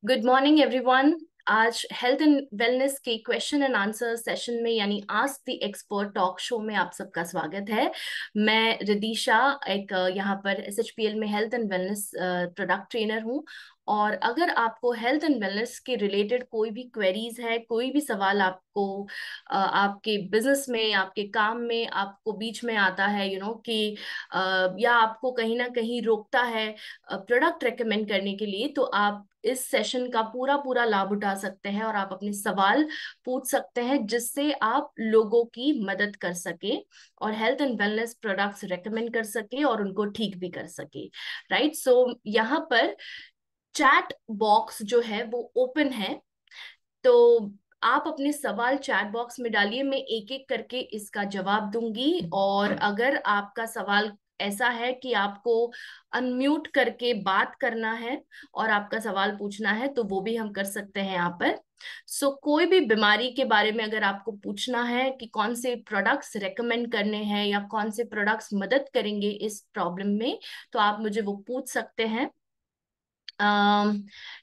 Good morning everyone. आज health and wellness के question and answer session में यानी ask the expert talk show में आप सबका स्वागत है। मैं रिदिशा एक यहाँ पर एसएचपीएल में health and wellness product trainer हूँ। और अगर आपको हेल्थ एंड वेलनेस के रिलेटेड कोई भी क्वेरीज है, कोई भी सवाल आपको आपके बिजनेस में, आपके काम में आपको बीच में आता है कि या आपको कहीं ना कहीं रोकता है प्रोडक्ट रेकमेंड करने के लिए, तो आप इस सेशन का पूरा पूरा लाभ उठा सकते हैं और आप अपने सवाल पूछ सकते हैं, जिससे आप लोगों की मदद कर सके और health and wellness products recommend कर सके और उनको ठीक भी कर सके। राइट, सो यहाँ पर चैट बॉक्स जो है वो ओपन है। तो आप अपने सवाल चैट बॉक्स में डालिए, मैं एक एक करके इसका जवाब दूंगी। और अगर आपका सवाल ऐसा है कि आपको अनम्यूट करके बात करना है और आपका सवाल पूछना है, तो वो भी हम कर सकते हैं यहाँ पर। कोई भी बीमारी के बारे में अगर आपको पूछना है कि कौन से प्रोडक्ट्स रेकमेंड करने हैं या कौन से प्रोडक्ट्स मदद करेंगे इस प्रॉब्लम में, तो आप मुझे वो पूछ सकते हैं।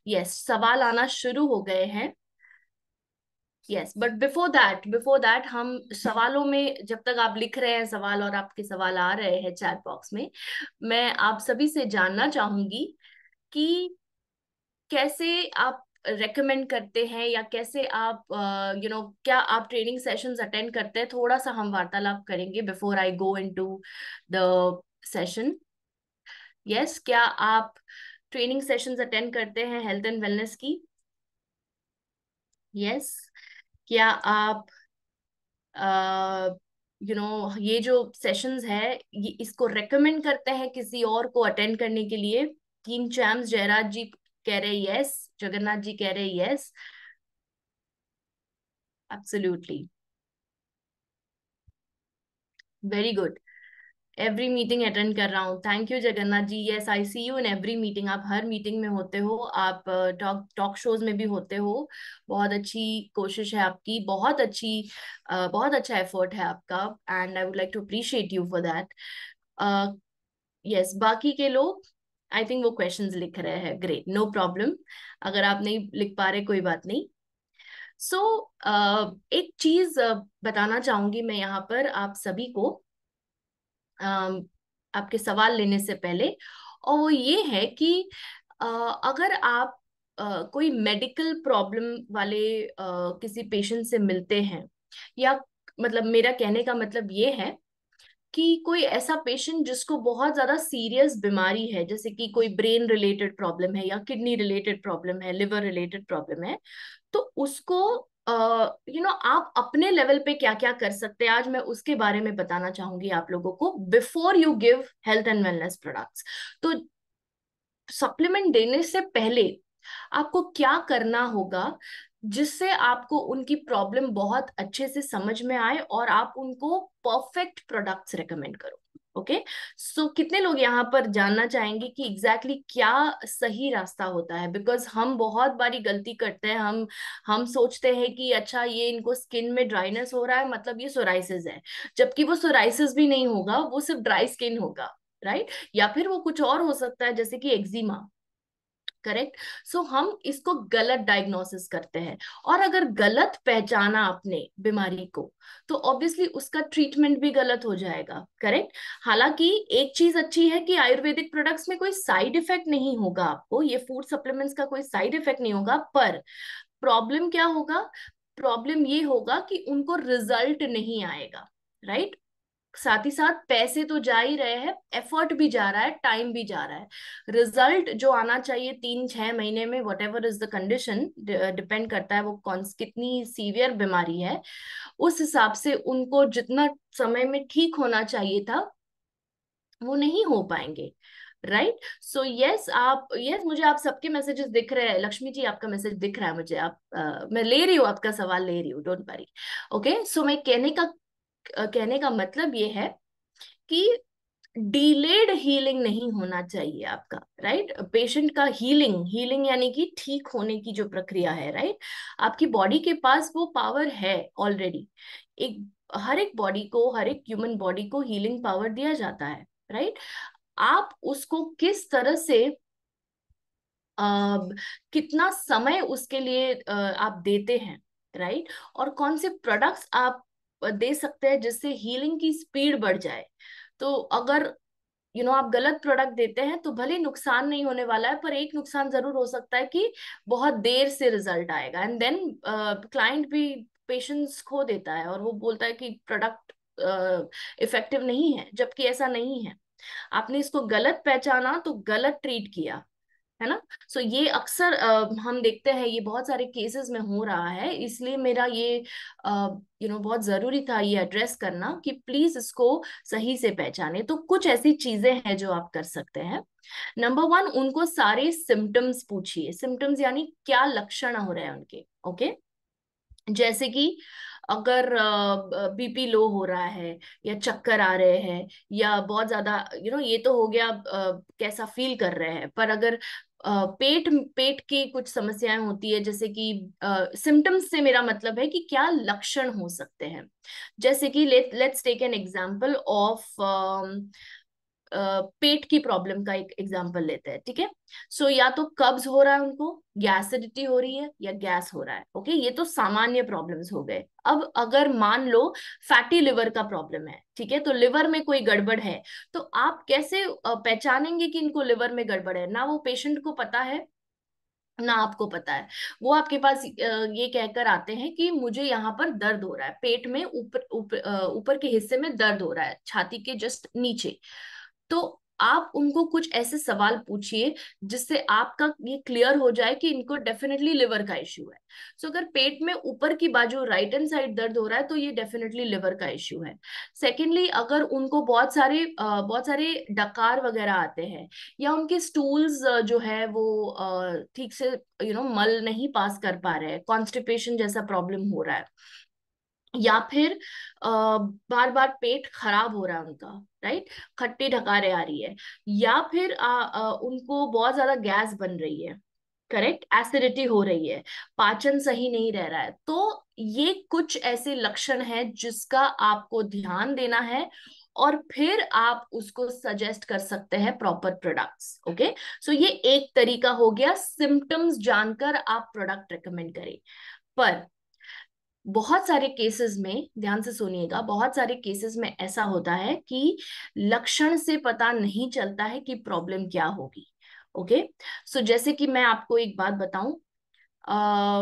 यस, सवाल आना शुरू हो गए हैं। यस, बट बिफोर दैट हम सवालों में, जब तक आप लिख रहे हैं सवाल और आपके सवाल आ रहे हैं चैट बॉक्स में, मैं आप सभी से जानना चाहूंगी कि कैसे आप रेकमेंड करते हैं या कैसे आप क्या आप ट्रेनिंग सेशंस अटेंड करते हैं। थोड़ा सा हम वार्तालाप करेंगे before I go into the session. Yes, क्या आप ट्रेनिंग सेशंस अटेंड करते हैं हेल्थ एंड वेलनेस की? यस, क्या आप ये जो सेशंस है ये इसको रेकमेंड करते हैं किसी और को अटेंड करने के लिए? टीम चैम्स जयराज जी कह रहे यस, जगन्नाथ जी कह रहे yes, absolutely, very good. Every meeting attend कर रहा हूँ, thank you Jagannath ji. Yes, I see you in every meeting. आप हर मीटिंग में होते हो, आप टॉक टॉक शोज में भी होते हो। बहुत अच्छी कोशिश है आपकी, बहुत अच्छी बहुत अच्छा एफर्ट है आपका, and I would like to appreciate you for that. Yes, बाकी के लोग आई थिंक वो क्वेश्चंस लिख रहे हैं, ग्रेट, नो प्रॉब्लम। अगर आप नहीं लिख पा रहे कोई बात नहीं। सो एक चीज बताना चाहूंगी मैं यहाँ पर आप सभी को, आपके सवाल लेने से पहले। और वो ये है कि अ, अगर आप कोई मेडिकल प्रॉब्लम वाले किसी पेशेंट से मिलते हैं, या मतलब मेरा कहने का मतलब ये है कि कोई ऐसा पेशेंट जिसको बहुत ज्यादा सीरियस बीमारी है, जैसे कि कोई ब्रेन रिलेटेड प्रॉब्लम है या किडनी रिलेटेड प्रॉब्लम है, लिवर रिलेटेड प्रॉब्लम है, तो उसको आप अपने लेवल पे क्या क्या कर सकते हैं, आज मैं उसके बारे में बताना चाहूंगी आप लोगों को, before you give health and wellness products. तो सप्लीमेंट देने से पहले आपको क्या करना होगा, जिससे आपको उनकी प्रॉब्लम बहुत अच्छे से समझ में आए और आप उनको परफेक्ट प्रोडक्ट्स रेकमेंड करो। ओके, सो कितने लोग यहाँ पर जानना चाहेंगे कि एग्जैक्टली क्या सही रास्ता होता है? बिकॉज हम बहुत बारी गलती करते हैं, हम सोचते हैं कि अच्छा ये इनको स्किन में ड्राइनेस हो रहा है, मतलब ये सोराइसिस है, जबकि वो सोराइसिस भी नहीं होगा, वो सिर्फ ड्राई स्किन होगा। राइट, या फिर वो कुछ और हो सकता है, जैसे कि एक्जिमा। करेक्ट। हम इसको गलत डायग्नोसिस करते हैं, और अगर गलत पहचाना आपने बीमारी को, तो ऑब्वियसली उसका ट्रीटमेंट भी गलत हो जाएगा। करेक्ट। हालांकि एक चीज अच्छी है कि आयुर्वेदिक प्रोडक्ट्स में कोई साइड इफेक्ट नहीं होगा, आपको ये फूड सप्लीमेंट्स का कोई साइड इफेक्ट नहीं होगा, पर प्रॉब्लम क्या होगा? प्रॉब्लम ये होगा कि उनको रिजल्ट नहीं आएगा। राइट, साथ ही साथ पैसे तो जा ही रहे हैं, एफर्ट भी जा रहा है, टाइम भी जा रहा है। रिजल्ट जो आना चाहिए 3-6 महीने में, what ever is the condition, depend करता है वो कौन कितनी सीवियर बीमारी है, उस हिसाब से उनको जितना समय में ठीक होना चाहिए था वो नहीं हो पाएंगे। राइट, सो यस, आप यस, मुझे आप सबके मैसेजेस दिख रहे हैं। लक्ष्मी जी, आपका मैसेज दिख रहा है मुझे, आप मैं ले रही हूँ, आपका सवाल ले रही हूँ, डोंट वरी। ओके, सो मैं कहने का मतलब ये है कि डिलेड हीलिंग नहीं होना चाहिए आपका। राइट, पेशेंट का हीलिंग हीलिंग यानी कि ठीक होने की जो प्रक्रिया है, राइट, आपकी बॉडी के पास वो पावर है ऑलरेडी। एक हर एक बॉडी को, हर एक ह्यूमन बॉडी को हीलिंग पावर दिया जाता है। राइट, आप उसको किस तरह से कितना समय उसके लिए आप देते हैं, राइट, और कौन से प्रोडक्ट्स आप दे सकते हैं जिससे हीलिंग की स्पीड बढ़ जाए। तो अगर आप गलत प्रोडक्ट देते हैं तो भले नुकसान नहीं होने वाला है, पर एक नुकसान जरूर हो सकता है कि बहुत देर से रिजल्ट आएगा, एंड देन क्लाइंट भी पेशेंस खो देता है और वो बोलता है कि प्रोडक्ट इफेक्टिव नहीं है, जबकि ऐसा नहीं है। आपने इसको गलत पहचाना तो गलत ट्रीट किया, है ना। सो ये अक्सर हम देखते हैं, ये बहुत सारे केसेस में हो रहा है, इसलिए मेरा ये बहुत जरूरी था ये एड्रेस करना कि प्लीज इसको सही से पहचाने। तो कुछ ऐसी चीजें हैं जो आप कर सकते हैं। नंबर वन, उनको सारे सिम्टम्स पूछिए। सिम्टम्स यानी क्या लक्षण हो रहे हैं उनके, ओके। जैसे कि अगर बीपी लो हो रहा है, या चक्कर आ रहे हैं, या बहुत ज्यादा ये तो हो गया कैसा फील कर रहे हैं। पर अगर पेट पेट की कुछ समस्याएं होती है, जैसे कि सिम्टम्स से मेरा मतलब है कि क्या लक्षण हो सकते हैं। जैसे कि let's take an example of पेट की प्रॉब्लम का एक एग्जांपल लेते हैं, ठीक है। सो या तो कब्ज हो रहा है उनको, या एसिडिटी हो रही है, या गैस हो रहा है, ओके। ये तो सामान्य प्रॉब्लम्स हो गए। अब अगर मान लो फैटी लिवर का प्रॉब्लम है, ठीक है, तो लिवर में कोई गड़बड़ है, तो आप कैसे पहचानेंगे कि इनको लिवर में गड़बड़ है? ना वो पेशेंट को पता है, ना आपको पता है। वो आपके पास ये कहकर आते हैं कि मुझे यहाँ पर दर्द हो रहा है, पेट में ऊपर ऊपर ऊपर के हिस्से में दर्द हो रहा है, छाती के जस्ट नीचे। तो आप उनको कुछ ऐसे सवाल पूछिए जिससे आपका ये क्लियर हो जाए कि इनको डेफिनेटली लिवर का इश्यू है। सो अगर पेट में ऊपर की बाजू राइट हैंड साइड दर्द हो रहा है तो ये डेफिनेटली लिवर का इश्यू है। सेकेंडली, अगर उनको बहुत सारे डकार वगैरह आते हैं, या उनके स्टूल्स जो है वो ठीक से मल नहीं पास कर पा रहे हैं, कॉन्स्टिपेशन जैसा प्रॉब्लम हो रहा है, या फिर बार बार पेट खराब हो रहा है उनका, राइट, खट्टी ढकारे आ रही है, या फिर उनको बहुत ज्यादा गैस बन रही है, करेक्ट, एसिडिटी हो रही है, पाचन सही नहीं रह रहा है, तो ये कुछ ऐसे लक्षण हैं जिसका आपको ध्यान देना है, और फिर आप उसको सजेस्ट कर सकते हैं प्रॉपर प्रोडक्ट्स, ओके। सो ये एक तरीका हो गया, सिम्टम्स जानकर आप प्रोडक्ट रिकमेंड करें। पर बहुत सारे केसेस में, ध्यान से सुनिएगा, बहुत सारे केसेस में ऐसा होता है कि लक्षण से पता नहीं चलता है कि प्रॉब्लम क्या होगी, ओके। सो जैसे कि मैं आपको एक बात बताऊं,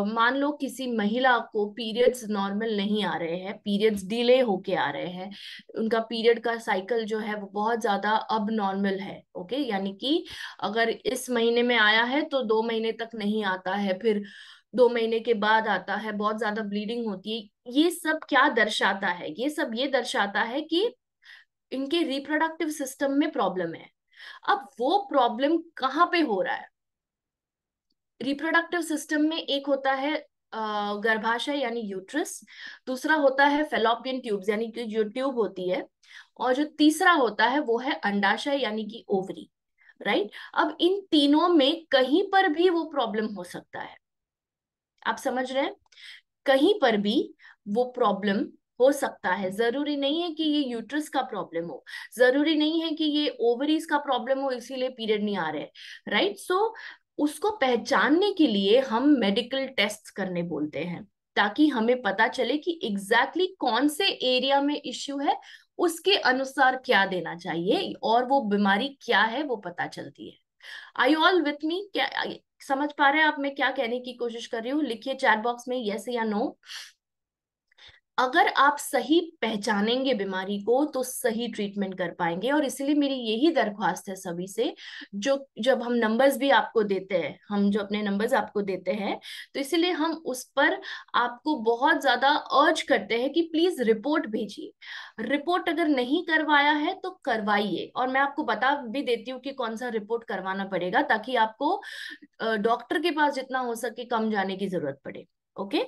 मान लो किसी महिला को पीरियड्स नॉर्मल नहीं आ रहे हैं, पीरियड्स डिले होके आ रहे हैं, उनका पीरियड का साइकिल जो है वो बहुत ज्यादा अब नॉर्मल है, ओके। यानी कि अगर इस महीने में आया है तो 2 महीने तक नहीं आता है, फिर 2 महीने के बाद आता है, बहुत ज्यादा ब्लीडिंग होती है। ये सब क्या दर्शाता है? ये सब ये दर्शाता है कि इनके रिप्रोडक्टिव सिस्टम में प्रॉब्लम है। अब वो प्रॉब्लम कहाँ पे हो रहा है? रिप्रोडक्टिव सिस्टम में एक होता है गर्भाशय यानी यूट्रस, दूसरा होता है फेलोपियन ट्यूब्स यानी कि जो ट्यूब होती है, और जो तीसरा होता है वो है अंडाशय यानी कि ओवरी, राइट। अब इन तीनों में कहीं पर भी वो प्रॉब्लम हो सकता है, आप समझ रहे हैं? कहीं पर भी वो प्रॉब्लम हो सकता है। जरूरी नहीं है कि ये यूट्रस का प्रॉब्लम हो, जरूरी नहीं है कि ये ओवरीज का प्रॉब्लम हो इसीलिए पीरियड नहीं आ रहे, राइट। सो उसको पहचानने के लिए हम मेडिकल टेस्ट करने बोलते हैं, ताकि हमें पता चले कि एग्जैक्टली कौन से एरिया में इश्यू है, उसके अनुसार क्या देना चाहिए, और वो बीमारी क्या है वो पता चलती है। आई ऑल विथ मी? क्या समझ पा रहे हैं आप मैं क्या कहने की कोशिश कर रही हूँ? लिखिए चैट बॉक्स में यस या नो। अगर आप सही पहचानेंगे बीमारी को तो सही ट्रीटमेंट कर पाएंगे, और इसीलिए मेरी यही दरख्वास्त है सभी से, जो जब हम नंबर्स भी आपको देते हैं, हम जो अपने नंबर्स आपको देते हैं, तो इसीलिए हम उस पर आपको बहुत ज्यादा अर्ज करते हैं कि प्लीज रिपोर्ट भेजिए। रिपोर्ट अगर नहीं करवाया है तो करवाइए, और मैं आपको बता भी देती हूँ कि कौन सा रिपोर्ट करवाना पड़ेगा, ताकि आपको डॉक्टर के पास जितना हो सके कम जाने की जरूरत पड़े, ओके।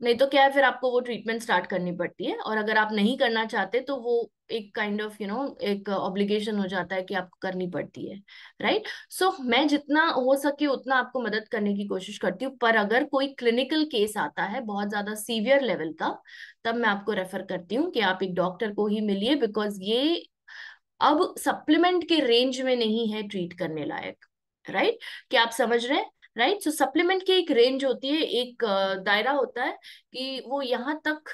नहीं तो क्या है, फिर आपको वो ट्रीटमेंट स्टार्ट करनी पड़ती है, और अगर आप नहीं करना चाहते तो वो एक काइंड ऑफ एक ऑब्लिगेशन हो जाता है कि आपको करनी पड़ती है, राइट। सो मैं जितना हो सके उतना आपको मदद करने की कोशिश करती हूँ, पर अगर कोई क्लिनिकल केस आता है बहुत ज्यादा सीवियर लेवल का, तब मैं आपको रेफर करती हूँ कि आप एक डॉक्टर को ही मिलिए, बिकॉज ये अब सप्लीमेंट के रेंज में नहीं है ट्रीट करने लायक, राइट? क्या आप समझ रहे हैं? राइट, सो सप्लीमेंट की एक रेंज होती है, एक दायरा होता है कि वो यहाँ तक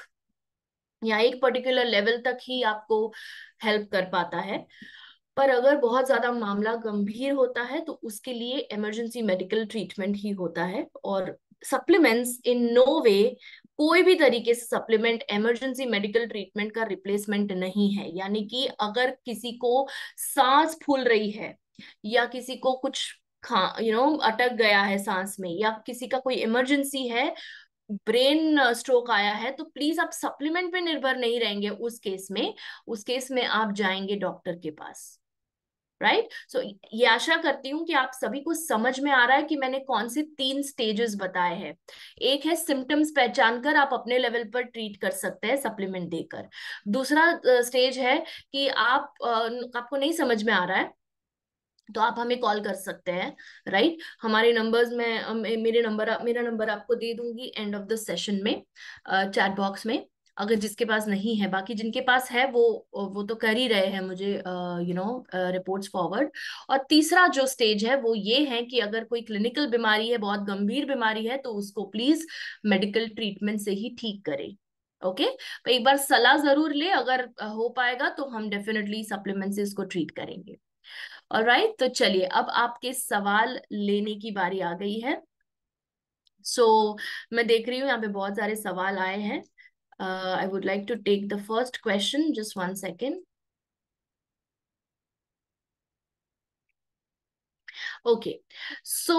या एक पर्टिकुलर लेवल तक ही आपको हेल्प कर पाता है। पर अगर बहुत ज्यादा मामला गंभीर होता है तो उसके लिए इमरजेंसी मेडिकल ट्रीटमेंट ही होता है। और सप्लीमेंट्स इन नो वे, कोई भी तरीके से सप्लीमेंट इमरजेंसी मेडिकल ट्रीटमेंट का रिप्लेसमेंट नहीं है। यानी कि अगर किसी को सांस फूल रही है या किसी को कुछ खा अटक गया है सांस में, या किसी का कोई इमरजेंसी है, ब्रेन स्ट्रोक आया है, तो प्लीज आप सप्लीमेंट पे निर्भर नहीं रहेंगे उस केस में। उस केस में आप जाएंगे डॉक्टर के पास। राइट, सो ये आशा करती हूँ कि आप सभी को समझ में आ रहा है कि मैंने कौन से 3 स्टेजेस बताए हैं। एक है सिम्टम्स पहचान कर आप अपने लेवल पर ट्रीट कर सकते हैं सप्लीमेंट देकर। दूसरा स्टेज है कि आपको नहीं समझ में आ रहा है तो आप हमें कॉल कर सकते हैं। राइट, हमारे नंबर्स में मेरा नंबर आपको दे दूंगी एंड ऑफ द सेशन में, चैट बॉक्स में, अगर जिसके पास नहीं है। बाकी जिनके पास है वो तो कर ही रहे हैं मुझे रिपोर्ट्स फॉरवर्ड। और तीसरा जो स्टेज है वो ये है कि अगर कोई क्लिनिकल बीमारी है, बहुत गंभीर बीमारी है, तो उसको प्लीज मेडिकल ट्रीटमेंट से ही ठीक करें। ओके, तो एक बार सलाह जरूर ले, अगर हो पाएगा तो हम डेफिनेटली सप्लीमेंट से इसको ट्रीट करेंगे। ऑलराइट, तो चलिए अब आपके सवाल लेने की बारी आ गई है। मैं देख रही हूँ यहाँ पे बहुत सारे सवाल आए हैं। I would like to take the first question, just 1 second. Okay, so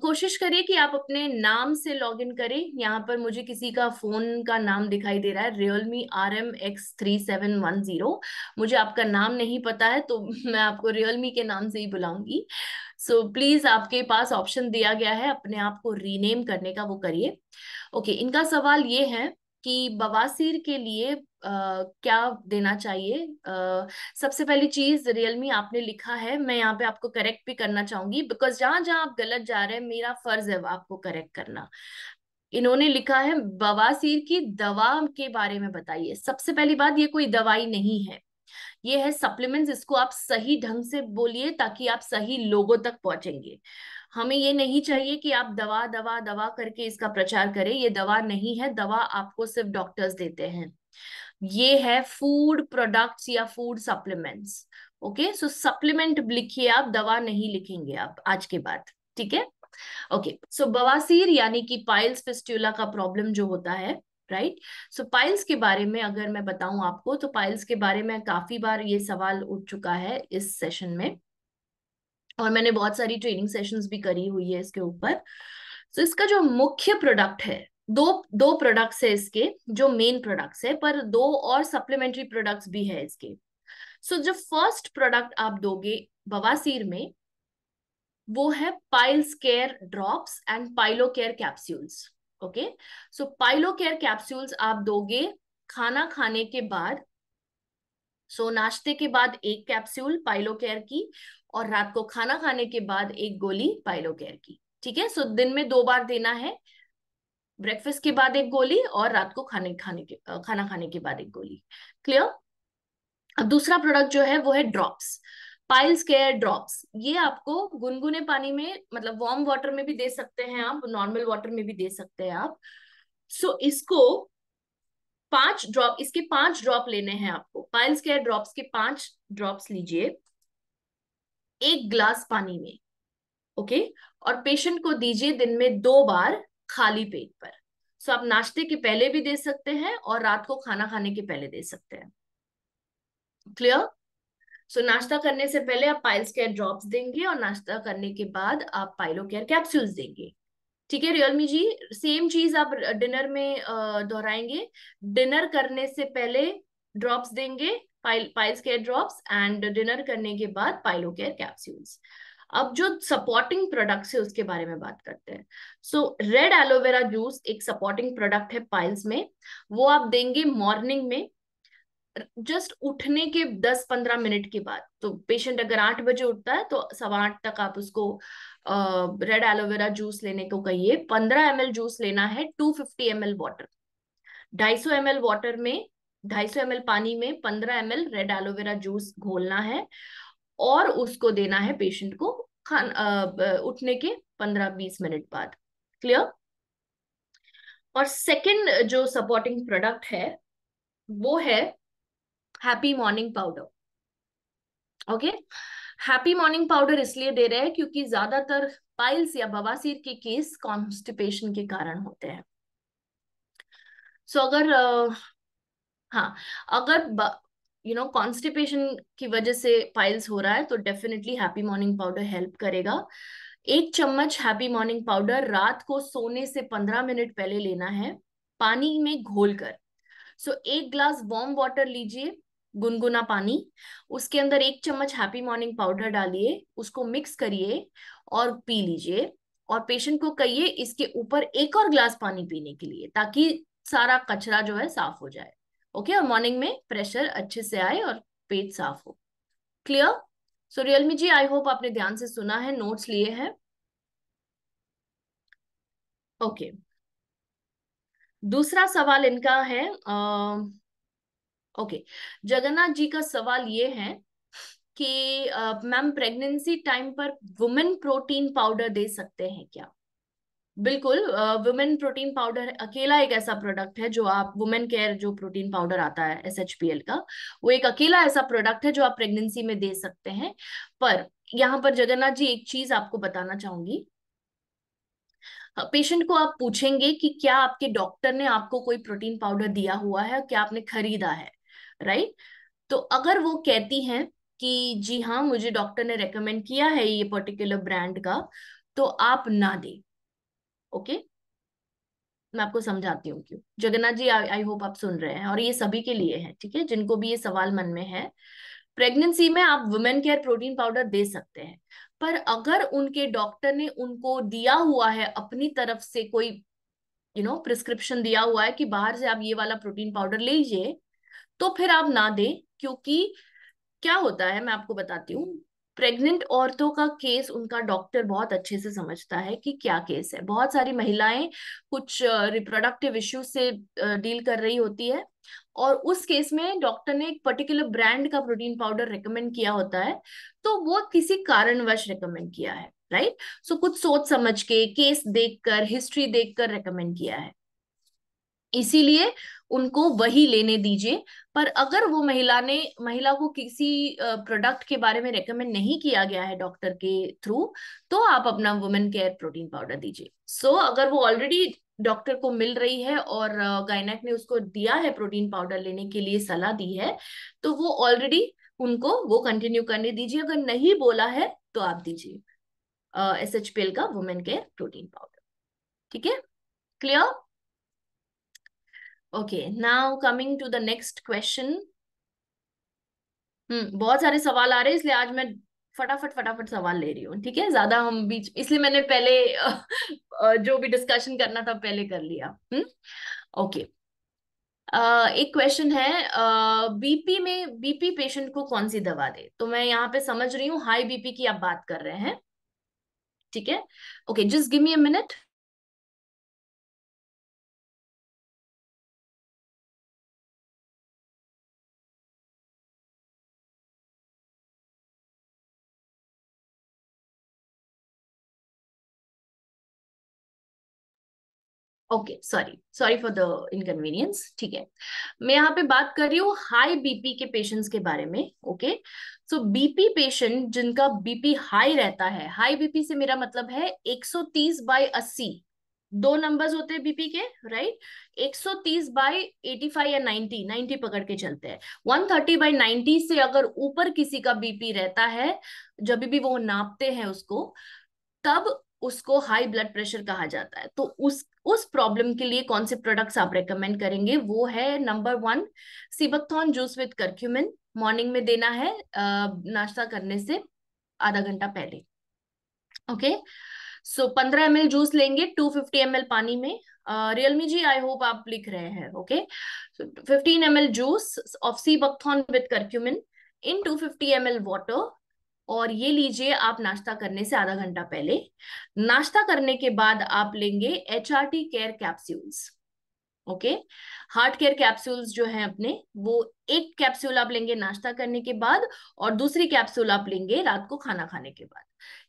कोशिश करिए कि आप अपने नाम से लॉग इन करें। यहाँ पर मुझे किसी का फोन का नाम दिखाई दे रहा है, Realme RM X3710। मुझे आपका नाम नहीं पता है तो मैं आपको Realme के नाम से ही बुलाऊंगी। प्लीज, आपके पास ऑप्शन दिया गया है अपने आप को रीनेम करने का, वो करिए। ओके, इनका सवाल ये है कि बवासीर के लिए क्या देना चाहिए। सबसे पहली चीज, रियलमी आपने लिखा है, मैं यहाँ पे आपको करेक्ट भी करना चाहूंगी, बिकॉज जहां जहां आप गलत जा रहे हैं मेरा फर्ज है आपको करेक्ट करना। इन्होंने लिखा है बवासीर की दवा के बारे में बताइए। सबसे पहली बात, ये कोई दवाई नहीं है, ये है सप्लीमेंट्स। इसको आप सही ढंग से बोलिए ताकि आप सही लोगों तक पहुंचेंगे। हमें ये नहीं चाहिए कि आप दवा दवा दवा करके इसका प्रचार करें। ये दवा नहीं है, दवा आपको सिर्फ डॉक्टर्स देते हैं। ये है फूड प्रोडक्ट्स या फूड सप्लीमेंट्स। ओके, सो सप्लीमेंट लिखिए आप, दवा नहीं लिखेंगे आप आज के बाद, ठीक है? ओके, सो बवासीर यानी कि पाइल्स फिस्टुला का प्रॉब्लम जो होता है, राइट? सो पाइल्स के बारे में अगर मैं बताऊं आपको, तो पाइल्स के बारे में काफी बार ये सवाल उठ चुका है इस सेशन में, और मैंने बहुत सारी ट्रेनिंग सेशंस भी करी हुई है इसके ऊपर। तो इसका जो मुख्य प्रोडक्ट है, दो दो प्रोडक्ट्स है इसके जो मेन प्रोडक्ट्स है, पर दो और सप्लीमेंट्री प्रोडक्ट्स भी है इसके। जो फर्स्ट प्रोडक्ट आप दोगे बवासीर में, वो है piles care drops and pilo care capsules. Okay, pilo care capsules आप दोगे खाना खाने के बाद। नाश्ते के बाद एक कैप्सूल पाइलो केयर की, और रात को खाना खाने के बाद एक गोली पाइलो केयर की। ठीक है, दिन में 2 बार देना है, ब्रेकफास्ट के बाद एक गोली और रात को खाना खाने के बाद एक गोली। क्लियर? अब दूसरा प्रोडक्ट जो है वो है ड्रॉप्स, पाइल्स केयर ड्रॉप्स। ये आपको गुनगुने पानी में, मतलब वार्म वाटर में भी दे सकते हैं आप, नॉर्मल वाटर में भी दे सकते हैं आप। इसको 5 ड्रॉप, इसके 5 ड्रॉप लेने हैं आपको। पाइल्स केयर ड्रॉप्स के 5 ड्रॉप्स लीजिए 1 ग्लास पानी में। ओके, और पेशेंट को दीजिए दिन में 2 बार खाली पेट पर। आप नाश्ते के पहले भी दे सकते हैं और रात को खाना खाने के पहले दे सकते हैं। क्लियर? नाश्ता करने से पहले आप पाइल्स केयर ड्रॉप्स देंगे और नाश्ता करने के बाद आप पाइलो केयर कैप्सूल्स देंगे। ठीक है रियलमी जी, सेम चीज आप डिनर में दोहराएंगे। डिनर करने से पहले ड्रॉप्स देंगे, piles care drops, and dinner करने के बाद पाइलो केयर कैप्सूल्स। अब जो सपोर्टिंग प्रोडक्ट्स है उसके बारे में बात करते हैं। रेड एलोवेरा जूस एक सपोर्टिंग प्रोडक्ट है पाइल्स में। वो आप देंगे मॉर्निंग में, जस्ट उठने के 10-15 मिनट के बाद। तो पेशेंट अगर 8 बजे उठता है तो 8:15 तक आप उसको रेड एलोवेरा जूस लेने को कहिए। 15 ml जूस लेना है, 250 ml वाटर, 250 ml वाटर में, 250 ml पानी में 15 ml रेड एलोवेरा जूस घोलना है और उसको देना है पेशेंट को उठने के 15-20 मिनट बाद। क्लियर? और सेकंड जो सपोर्टिंग प्रोडक्ट है वो है happy morning powder. Okay, happy morning powder इसलिए दे रहे हैं क्योंकि ज्यादातर पाइल्स या बवासीर के केस कॉन्स्टिपेशन के कारण होते हैं। सो अगर हाँ, अगर कॉन्स्टिपेशन की वजह से पाइल्स हो रहा है तो definitely happy morning powder help करेगा। 1 चम्मच हैप्पी मॉर्निंग पाउडर रात को सोने से 15 मिनट पहले लेना है, पानी में घोलकर। सो 1 ग्लास वार्म वाटर लीजिए, गुनगुना पानी, उसके अंदर 1 चम्मच हैप्पी मॉर्निंग पाउडर डालिए, उसको मिक्स करिए और पी लीजिए। और पेशेंट को कहिए इसके ऊपर एक और ग्लास पानी पीने के लिए, ताकि सारा कचरा जो है साफ हो जाए। ओके, और मॉर्निंग में प्रेशर अच्छे से आए और पेट साफ हो। Clear? So Realme G, I hope आपने ध्यान से सुना है, नोट्स लिए हैं। ओके, दूसरा सवाल इनका है। ओके, जगन्नाथ जी का सवाल ये है कि मैम प्रेगनेंसी टाइम पर वुमेन प्रोटीन पाउडर दे सकते हैं क्या? बिल्कुल, वुमेन प्रोटीन पाउडर अकेला एक ऐसा प्रोडक्ट है जो आप, वुमेन केयर जो प्रोटीन पाउडर आता है SHPL का, वो एक अकेला ऐसा प्रोडक्ट है जो आप प्रेगनेंसी में दे सकते हैं। पर यहाँ पर जगन्नाथ जी एक चीज आपको बताना चाहूंगी। पेशेंट को आप पूछेंगे कि क्या आपके डॉक्टर ने आपको कोई प्रोटीन पाउडर दिया हुआ है, क्या आपने खरीदा है, राइट? तो अगर वो कहती हैं कि जी हाँ मुझे डॉक्टर ने रेकमेंड किया है ये पर्टिकुलर ब्रांड का, तो आप ना दें। ओके, मैं आपको समझाती हूँ क्यों। जगन्नाथ जी, आई होप आप सुन रहे हैं, और ये सभी के लिए है, ठीक है, जिनको भी ये सवाल मन में है। प्रेगनेंसी में आप वुमेन केयर प्रोटीन पाउडर दे सकते हैं, पर अगर उनके डॉक्टर ने उनको दिया हुआ है अपनी तरफ से कोई प्रिस्क्रिप्शन दिया हुआ है कि बाहर से आप ये वाला प्रोटीन पाउडर ले लीजिए, तो फिर आप ना दें। क्योंकि क्या होता है मैं आपको बताती हूँ। प्रेग्नेंट औरतों का केस उनका डॉक्टर बहुत अच्छे से समझता है कि क्या केस है। बहुत सारी महिलाएं कुछ रिप्रोडक्टिव इश्यूज से डील कर रही होती है, और उस केस में डॉक्टर ने एक पर्टिकुलर ब्रांड का प्रोटीन पाउडर रिकमेंड किया होता है, तो वो किसी कारणवश रिकमेंड किया है, राइट? सो कुछ सोच समझ के, केस देखकर, हिस्ट्री देखकर रिकमेंड किया है, इसीलिए उनको वही लेने दीजिए। पर अगर वो महिला को किसी प्रोडक्ट के बारे में रेकमेंड नहीं किया गया है डॉक्टर के थ्रू, तो आप अपना वुमेन केयर प्रोटीन पाउडर दीजिए। अगर वो ऑलरेडी डॉक्टर को मिल रही है और गायनेक ने उसको दिया है प्रोटीन पाउडर लेने के लिए सलाह दी है, तो वो ऑलरेडी उनको वो कंटिन्यू करने दीजिए। अगर नहीं बोला है तो आप दीजिए SHPL का वुमेन केयर प्रोटीन पाउडर। ठीक है? Clear? Okay, now coming to the next question. बहुत सारे सवाल आ रहे हैं, इसलिए आज मैं फटाफट फटाफट सवाल ले रही हूँ, ठीक है? ज्यादा हम बीच, इसलिए मैंने पहले जो भी डिस्कशन करना था पहले कर लिया। ओके, एक क्वेश्चन है, बीपी पेशेंट को कौन सी दवा दे? तो मैं यहाँ पे समझ रही हूँ हाई बीपी की आप बात कर रहे हैं, ठीक है? Okay, just give me a minute. Okay, sorry sorry for the inconvenience. ठीक है, मैं यहाँ पे बात कर रही हूँ हाई बीपी के पेशेंट्स के बारे में। ओके, सो बीपी पेशेंट जिनका बीपी हाई रहता है, हाई बीपी से मेरा मतलब है 130/80, दो नंबर्स होते हैं बीपी के, राइट? 130/85 या 90, 90 पकड़ के चलते हैं। 130/90 से अगर ऊपर किसी का बीपी रहता है, जब भी वो नापते हैं उसको, तब उसको हाई ब्लड प्रेशर कहा जाता है। तो उस प्रॉब्लम के लिए कौन से प्रोडक्ट्स आप रेकमेंड करेंगे? वो है number 1, sea buckthorn juice with curcumin, morning में देना है नाश्ता करने से आधा घंटा पहले। ओके, सो 15 ml जूस लेंगे 250 ml पानी में। रियलमी जी, आई होप आप लिख रहे हैं। Okay, 15 ml juice of sea buckthorn with curcumin in 250 ml water, और ये लीजिए आप नाश्ता करने से आधा घंटा पहले। नाश्ता करने के बाद आप लेंगे HRT care capsules. Okay, heart care capsules जो हैं अपने, वो एक कैप्सूल आप लेंगे नाश्ता करने के बाद, और दूसरी कैप्सूल आप लेंगे रात को खाना खाने के बाद।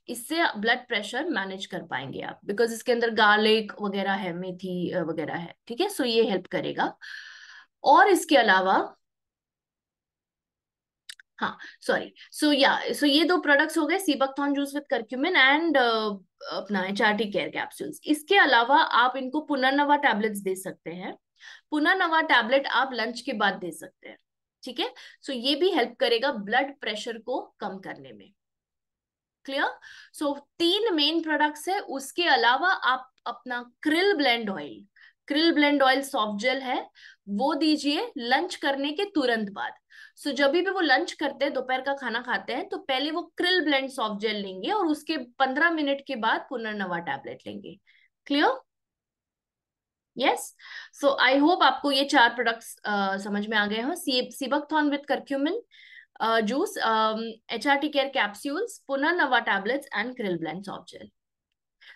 इससे ब्लड प्रेशर मैनेज कर पाएंगे आप, बिकॉज इसके अंदर गार्लिक वगैरह है, मेथी वगैरह है, ठीक है। सो ये हेल्प करेगा। और इसके अलावा, हाँ सॉरी, सो ये दो प्रोडक्ट्स हो गए, sea buckthorn juice with curcumin and अपना एचआरटी केयर कैप्सूल्स। इसके अलावा आप इनको पुनर्नवा टैबलेट्स दे सकते हैं। पुनर्नवा टैबलेट आप लंच के बाद दे सकते हैं, ठीक है। सो ये भी हेल्प करेगा ब्लड प्रेशर को कम करने में। क्लियर। सो तीन मेन प्रोडक्ट्स है। उसके अलावा आप अपना krill blend oil soft jail है, वो दीजिए लंच करने के तुरंत बाद। सो जब भी वो लंच करते हैं, दोपहर का खाना खाते हैं, तो पहले वो क्रिल ब्लेंड सॉफ्ट जेल लेंगे और उसके 15 मिनट के बाद पुनर्नवा टैबलेट लेंगे। Clear. Yes. So I hope आपको ये चार प्रोडक्ट्स समझ में आ गए हो। Seabuckthorn with curcumin juice, HRT care capsules, Punarnava tablets and krill blend soft gel.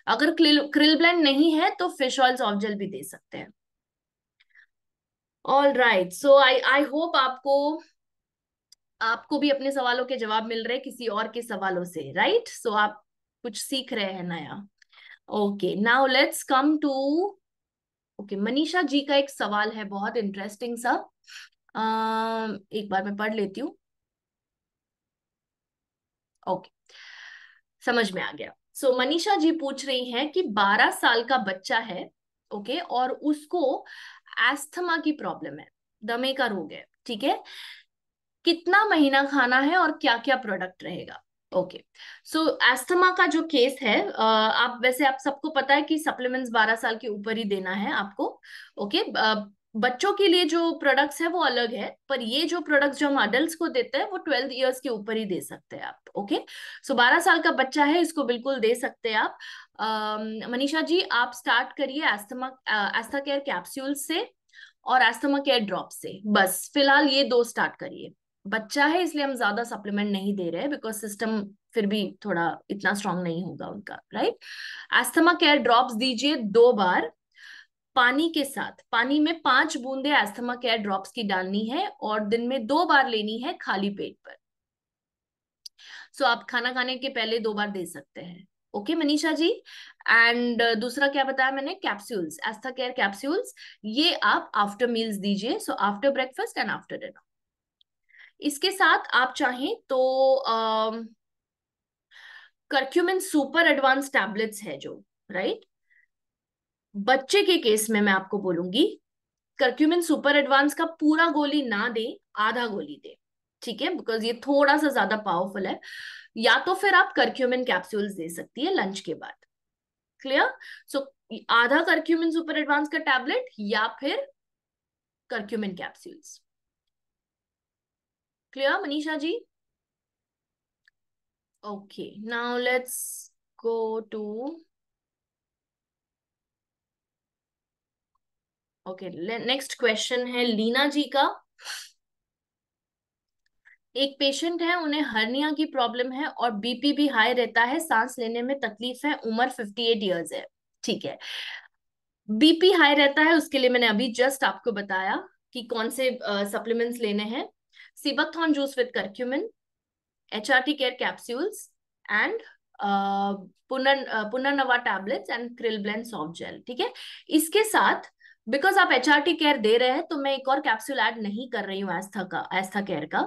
अगर क्रिल ब्लेंड नहीं है तो फिश ऑयल सॉफ्ट जेल भी दे सकते हैं। All right. सो आई आई होप आपको आपको भी अपने सवालों के जवाब मिल रहे हैं किसी और के सवालों से, राइट। सो आप कुछ सीख रहे हैं नया। Okay, now let's come to, okay, Manisha ji का एक सवाल है बहुत इंटरेस्टिंग सा। एक बार मैं पढ़ लेती हूँ। ओके, समझ में आ गया। सो मनीषा जी पूछ रही हैं कि 12 साल का बच्चा है, ओके, और उसको एस्थमा की प्रॉब्लम है, दमे का रोग है, ठीक है। कितना महीना खाना है और क्या क्या प्रोडक्ट रहेगा। ओके, सो एस्थमा का जो केस है, आप वैसे आप सबको पता है कि सप्लीमेंट्स 12 साल के ऊपर ही देना है आपको। ओके, बच्चों के लिए जो प्रोडक्ट्स है वो अलग है, पर ये जो प्रोडक्ट्स जो हम अडल्ट को देते हैं वो 12 ईयर्स के ऊपर ही दे सकते हैं आप। ओके, सो 12 साल का बच्चा है, इसको बिल्कुल दे सकते हैं आप। मनीषा जी, आप स्टार्ट करिए एस्था केयर कैप्सूल से और एस्थमा केयर ड्रॉप से, बस फिलहाल ये दो स्टार्ट करिए। बच्चा है इसलिए हम ज्यादा सप्लीमेंट नहीं दे रहे हैं, बिकॉज सिस्टम फिर भी थोड़ा इतना स्ट्रांग नहीं होगा उनका, राइट। एस्थमा केयर ड्रॉप्स दीजिए 2 बार पानी के साथ। पानी में 5 बूंदे एस्थमा केयर ड्रॉप्स की डालनी है और दिन में 2 बार लेनी है खाली पेट पर। सो आप खाना खाने के पहले 2 बार दे सकते हैं। Okay Manisha ji. एंड दूसरा क्या बताया मैंने, कैप्सूल्स, एस्था केयर कैप्सूल्स, ये आप आफ्टर मील्स दीजिए, so after breakfast and after dinner. इसके साथ आप चाहें तो करक्यूमिन सुपर एडवांस टैबलेट्स है जो, राइट। बच्चे के केस में मैं आपको बोलूंगी करक्यूमिन सुपर एडवांस का पूरा गोली ना दे, आधा गोली दे, ठीक है, बिकॉज ये थोड़ा सा ज्यादा पावरफुल है। या तो फिर आप करक्यूमिन कैप्सूल्स दे सकती है लंच के बाद। क्लियर। सो आधा करक्यूमिन सुपर एडवांस का टैबलेट या फिर curcumin capsules. Clear Manisha ji. Okay, now let's go to, okay, next question है लीना जी का। एक पेशेंट है, उन्हें हर्निया की प्रॉब्लम है और बीपी भी हाई रहता है, सांस लेने में तकलीफ है, उम्र 58 ईयर्स है, ठीक है। बीपी हाई रहता है उसके लिए मैंने अभी जस्ट आपको बताया कि कौन से सप्लीमेंट्स लेने हैं। Seabuckthorn juice with curcumin, HRT care capsules and Punarnava tablets and krill blend soft gel, ठीक है। इसके साथ बिकॉज आप एचआरटी केयर दे रहे हैं तो मैं एक और कैप्सूल ऐड नहीं कर रही हूँ एस्था केयर का,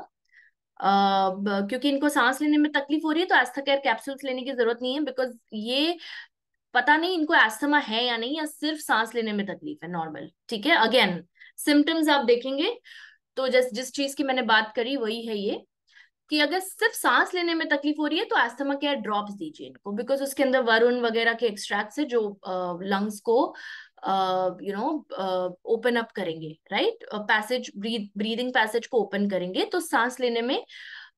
क्योंकि इनको सांस लेने में तकलीफ हो रही है तो एस्था केयर कैप्सूल्स लेने की जरूरत नहीं है, बिकॉज ये पता नहीं इनको एस्थमा है या नहीं, या सिर्फ सांस लेने में तकलीफ है, नॉर्मल, ठीक है। अगेन सिम्टम्स आप देखेंगे तो जिस चीज की मैंने बात करी वही है ये, कि अगर सिर्फ सांस लेने में तकलीफ हो रही है तो एस्थमा केयर ड्रॉप्स दीजिए इनको, बिकॉज उसके अंदर वरुण वगैरह के एक्सट्रैक्ट है जो लंग्स को ओपन अप करेंगे, राइट, पैसेज, ब्रीदिंग पैसेज को ओपन करेंगे तो सांस लेने में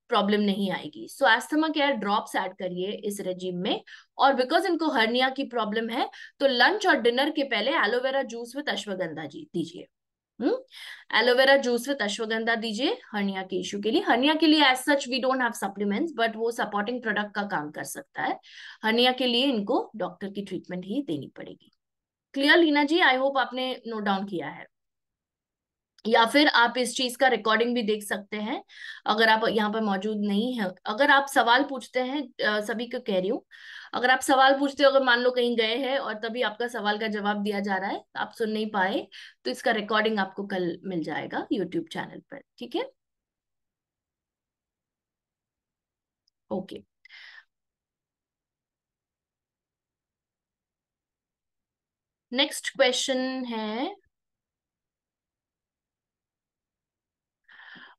प्रॉब्लम नहीं आएगी। सो एस्थमा केयर ड्रॉप्स ऐड करिए इस रेजिम में। और बिकॉज इनको हर्निया की प्रॉब्लम है तो लंच और डिनर के पहले एलोवेरा जूस विद अश्वगंधा जी दीजिए। एलोवेरा जूस विद अश्वगंधा दीजिए हर्निया के इश्यू के लिए। हर्निया के लिए as such we don't have supplements, but वो सपोर्टिंग प्रोडक्ट का काम कर सकता है। हर्निया के लिए इनको डॉक्टर की ट्रीटमेंट ही देनी पड़ेगी। Clear Leena ji, I hope आपने नोट डाउन किया है। या फिर आप इस चीज का रिकॉर्डिंग भी देख सकते हैं अगर आप यहाँ पर मौजूद नहीं है। अगर आप सवाल पूछते हैं, सभी को कह रही हूँ, अगर आप सवाल पूछते हो, अगर मान लो कहीं गए हैं और तभी आपका सवाल का जवाब दिया जा रहा है, आप सुन नहीं पाए, तो इसका रिकॉर्डिंग आपको कल मिल जाएगा यूट्यूब चैनल पर, ठीक है? ओके। नेक्स्ट क्वेश्चन है।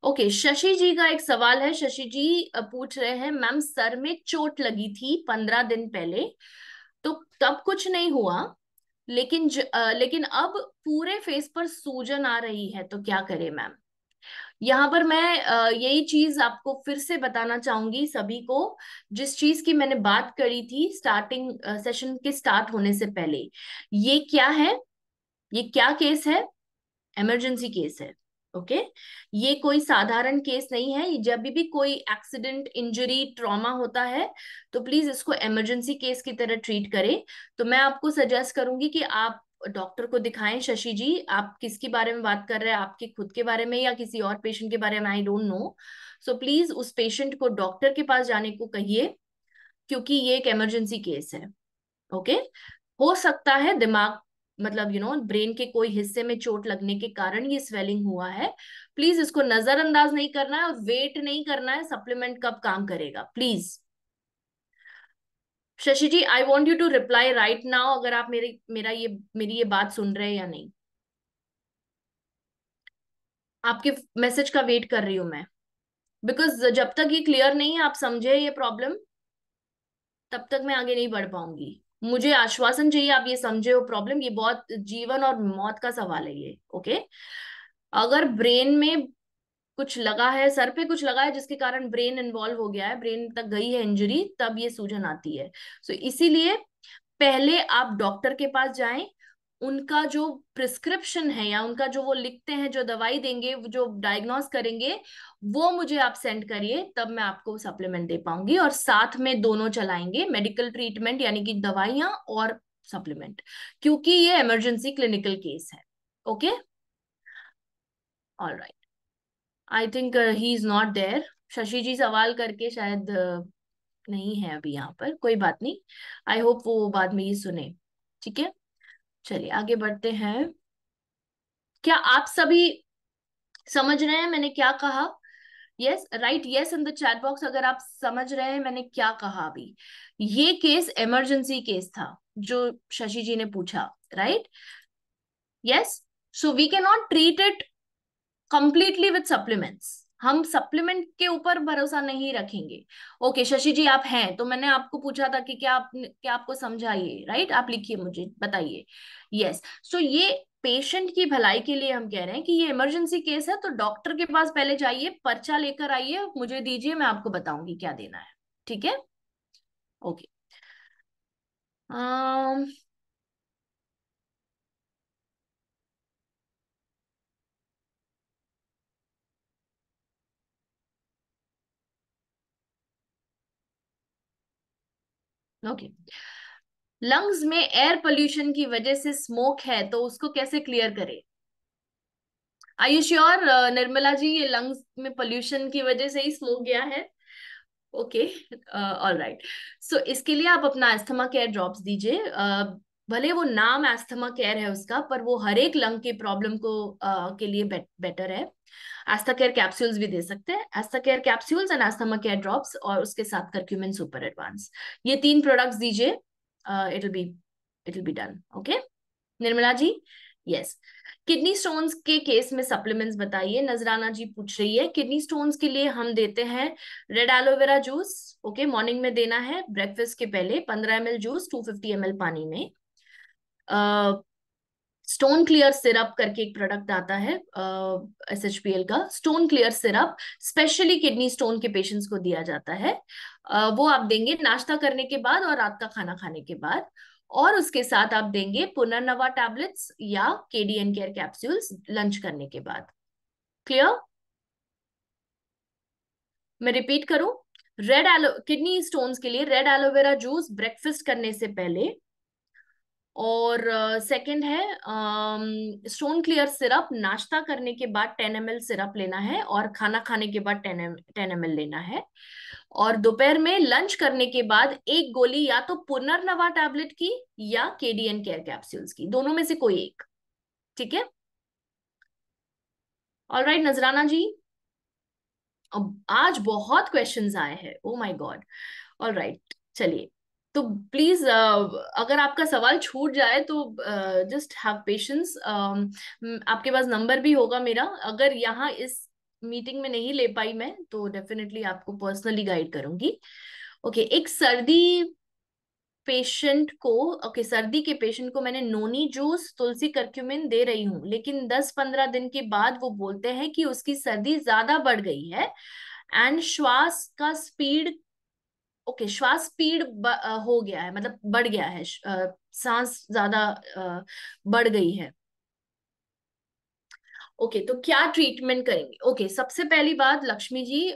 ओके, शशि जी का एक सवाल है। शशि जी पूछ रहे हैं, मैम सर में चोट लगी थी 15 दिन पहले, तो तब कुछ नहीं हुआ, लेकिन अब पूरे फेस पर सूजन आ रही है, तो क्या करें मैम? यहाँ पर मैं यही चीज आपको फिर से बताना चाहूंगी सभी को, जिस चीज की मैंने बात करी थी स्टार्टिंग सेशन के स्टार्ट होने से पहले। ये क्या है? ये क्या केस है? इमरजेंसी केस है। ओके, ये कोई साधारण केस नहीं है। ये जब भी कोई एक्सीडेंट, इंजरी, ट्रॉमा होता है, तो प्लीज इसको इमरजेंसी केस की तरह ट्रीट करें। तो मैं आपको सजेस्ट करूंगी कि आप डॉक्टर को दिखाएं। शशि जी, आप किसके बारे में बात कर रहे हैं? आपके खुद के बारे में या किसी और पेशेंट के बारे में? I don't know. So please उस पेशेंट को डॉक्टर के पास जाने को कहिए, क्योंकि ये एक इमरजेंसी केस है। ओके, हो सकता है दिमाग, मतलब ब्रेन के कोई हिस्से में चोट लगने के कारण ये स्वेलिंग हुआ है। प्लीज इसको नजरअंदाज नहीं करना है और वेट नहीं करना है सप्लीमेंट कब काम करेगा, please. Shashi ji, I want you to reply right now, अगर आप मेरी ये बात सुन रहे हैं या नहीं। आपके मैसेज का वेट कर रही हूं मैं, बिकॉज जब तक ये क्लियर नहीं है, आप समझे ये प्रॉब्लम, तब तक मैं आगे नहीं बढ़ पाऊंगी। मुझे आश्वासन चाहिए, आप ये समझे हो प्रॉब्लम, ये बहुत जीवन और मौत का सवाल है ये। ओके, अगर ब्रेन में कुछ लगा है, सर पे कुछ लगा है जिसके कारण ब्रेन इन्वॉल्व हो गया है, ब्रेन तक गई है इंजरी, तब ये सूजन आती है। सो इसीलिए पहले आप डॉक्टर के पास जाएं। उनका जो प्रिस्क्रिप्शन है या उनका जो वो लिखते हैं, जो दवाई देंगे, वो जो डायग्नोस करेंगे, वो मुझे आप सेंड करिए, तब मैं आपको सप्लीमेंट दे पाऊंगी। और साथ में दोनों चलाएंगे, मेडिकल ट्रीटमेंट यानी कि दवाइयां और सप्लीमेंट, क्योंकि ये इमरजेंसी क्लिनिकल केस है। Okay, all right. I think he is not there. Shashi ji सवाल करके शायद नहीं है अभी यहाँ पर, कोई बात नहीं। आई होप वो बाद में ये सुने। ठीक है, चलिए आगे बढ़ते हैं। क्या आप सभी समझ रहे हैं मैंने क्या कहा? Yes, right, yes in the chat box अगर आप समझ रहे हैं मैंने क्या कहा अभी। ये केस इमरजेंसी केस था जो शशि जी ने पूछा, right? Yes, so we can not treat it completely with supplements. हम सप्लीमेंट के ऊपर भरोसा नहीं रखेंगे। ओके शशि जी, आप हैं, तो मैंने आपको पूछा था कि क्या आपको समझाइए, राइट? आप लिखिए, मुझे बताइए। यस, सो ये पेशेंट की भलाई के लिए हम कह रहे हैं कि ये इमरजेंसी केस है, तो डॉक्टर के पास पहले जाइए, पर्चा लेकर आइए, मुझे दीजिए, मैं आपको बताऊंगी क्या देना है। ठीक है? ओके। ओके, लंग्स में एयर पोल्यूशन की वजह से स्मोक है, तो उसको कैसे क्लियर करें? Are you sure Nirmala ji, ये लंग्स में पोल्यूशन की वजह से ही स्मोक गया है? Okay, all right. सो इसके लिए आप अपना एस्थमा केयर ड्रॉप्स दीजिए। भले वो नाम एस्थमा केयर है उसका, पर वो हर एक लंग की प्रॉब्लम को के लिए बेटर है। एस्था केयर कैप्सूल्स भी दे सकते हैं, asthma care capsules and asthma care drops, और उसके साथ करक्यूमिन सुपर एडवांस, ये 3 प्रोडक्ट्स दीजिए। It be it be done. Okay Nirmala ji. Yes, kidney stones के केस में सप्लीमेंट्स बताइए। नजराना जी पूछ रही है, किडनी स्टोन्स के लिए हम देते हैं red aloe vera juice. Okay, morning में देना है, ब्रेकफास्ट के पहले 15 ml जूस 250 ml पानी में। स्टोन क्लियर सिरप करके एक प्रोडक्ट आता है SHPL का, stone clear syrup specially kidney stone के पेशेंट्स को दिया जाता है। वो आप देंगे नाश्ता करने के बाद और रात का खाना खाने के बाद, और उसके साथ आप देंगे पुनर्नवा टैबलेट्स या KDN केयर कैप्सूल्स लंच करने के बाद। क्लियर? मैं रिपीट करूं, रेड एलो किडनी स्टोन्स के लिए रेड एलोवेरा जूस ब्रेकफास्ट करने से पहले, और सेकंड है स्टोन क्लियर सिरप, नाश्ता करने के बाद 10 ml सिरप लेना है और खाना खाने के बाद 10 ml लेना है। और दोपहर में लंच करने के बाद एक गोली या तो पुनर्नवा टैबलेट की या केडीएन केयर कैप्सूल्स की, दोनों में से कोई एक। ठीक है। ऑलराइट नजराना जी। अब आज बहुत क्वेश्चंस आए हैं, ओ माय गॉड। ऑलराइट चलिए। तो प्लीज अगर आपका सवाल छूट जाए तो जस्ट हैव पेशेंस। आपके पास नंबर भी होगा मेरा, अगर यहाँ इस मीटिंग में नहीं ले पाई मैं तो डेफिनेटली आपको पर्सनली गाइड करूंगी। ओके, एक सर्दी पेशेंट को, ओके सर्दी के पेशेंट को मैंने नोनी जूस तुलसी करक्यूमिन दे रही हूँ, लेकिन 10-15 दिन के बाद वो बोलते हैं कि उसकी सर्दी ज्यादा बढ़ गई है एंड श्वास का स्पीड, ओके श्वास स्पीड हो गया है, मतलब बढ़ गया है, सांस ज्यादा बढ़ गई है। ओके तो क्या ट्रीटमेंट करेंगे? ओके सबसे पहली बात Lakshmi ji,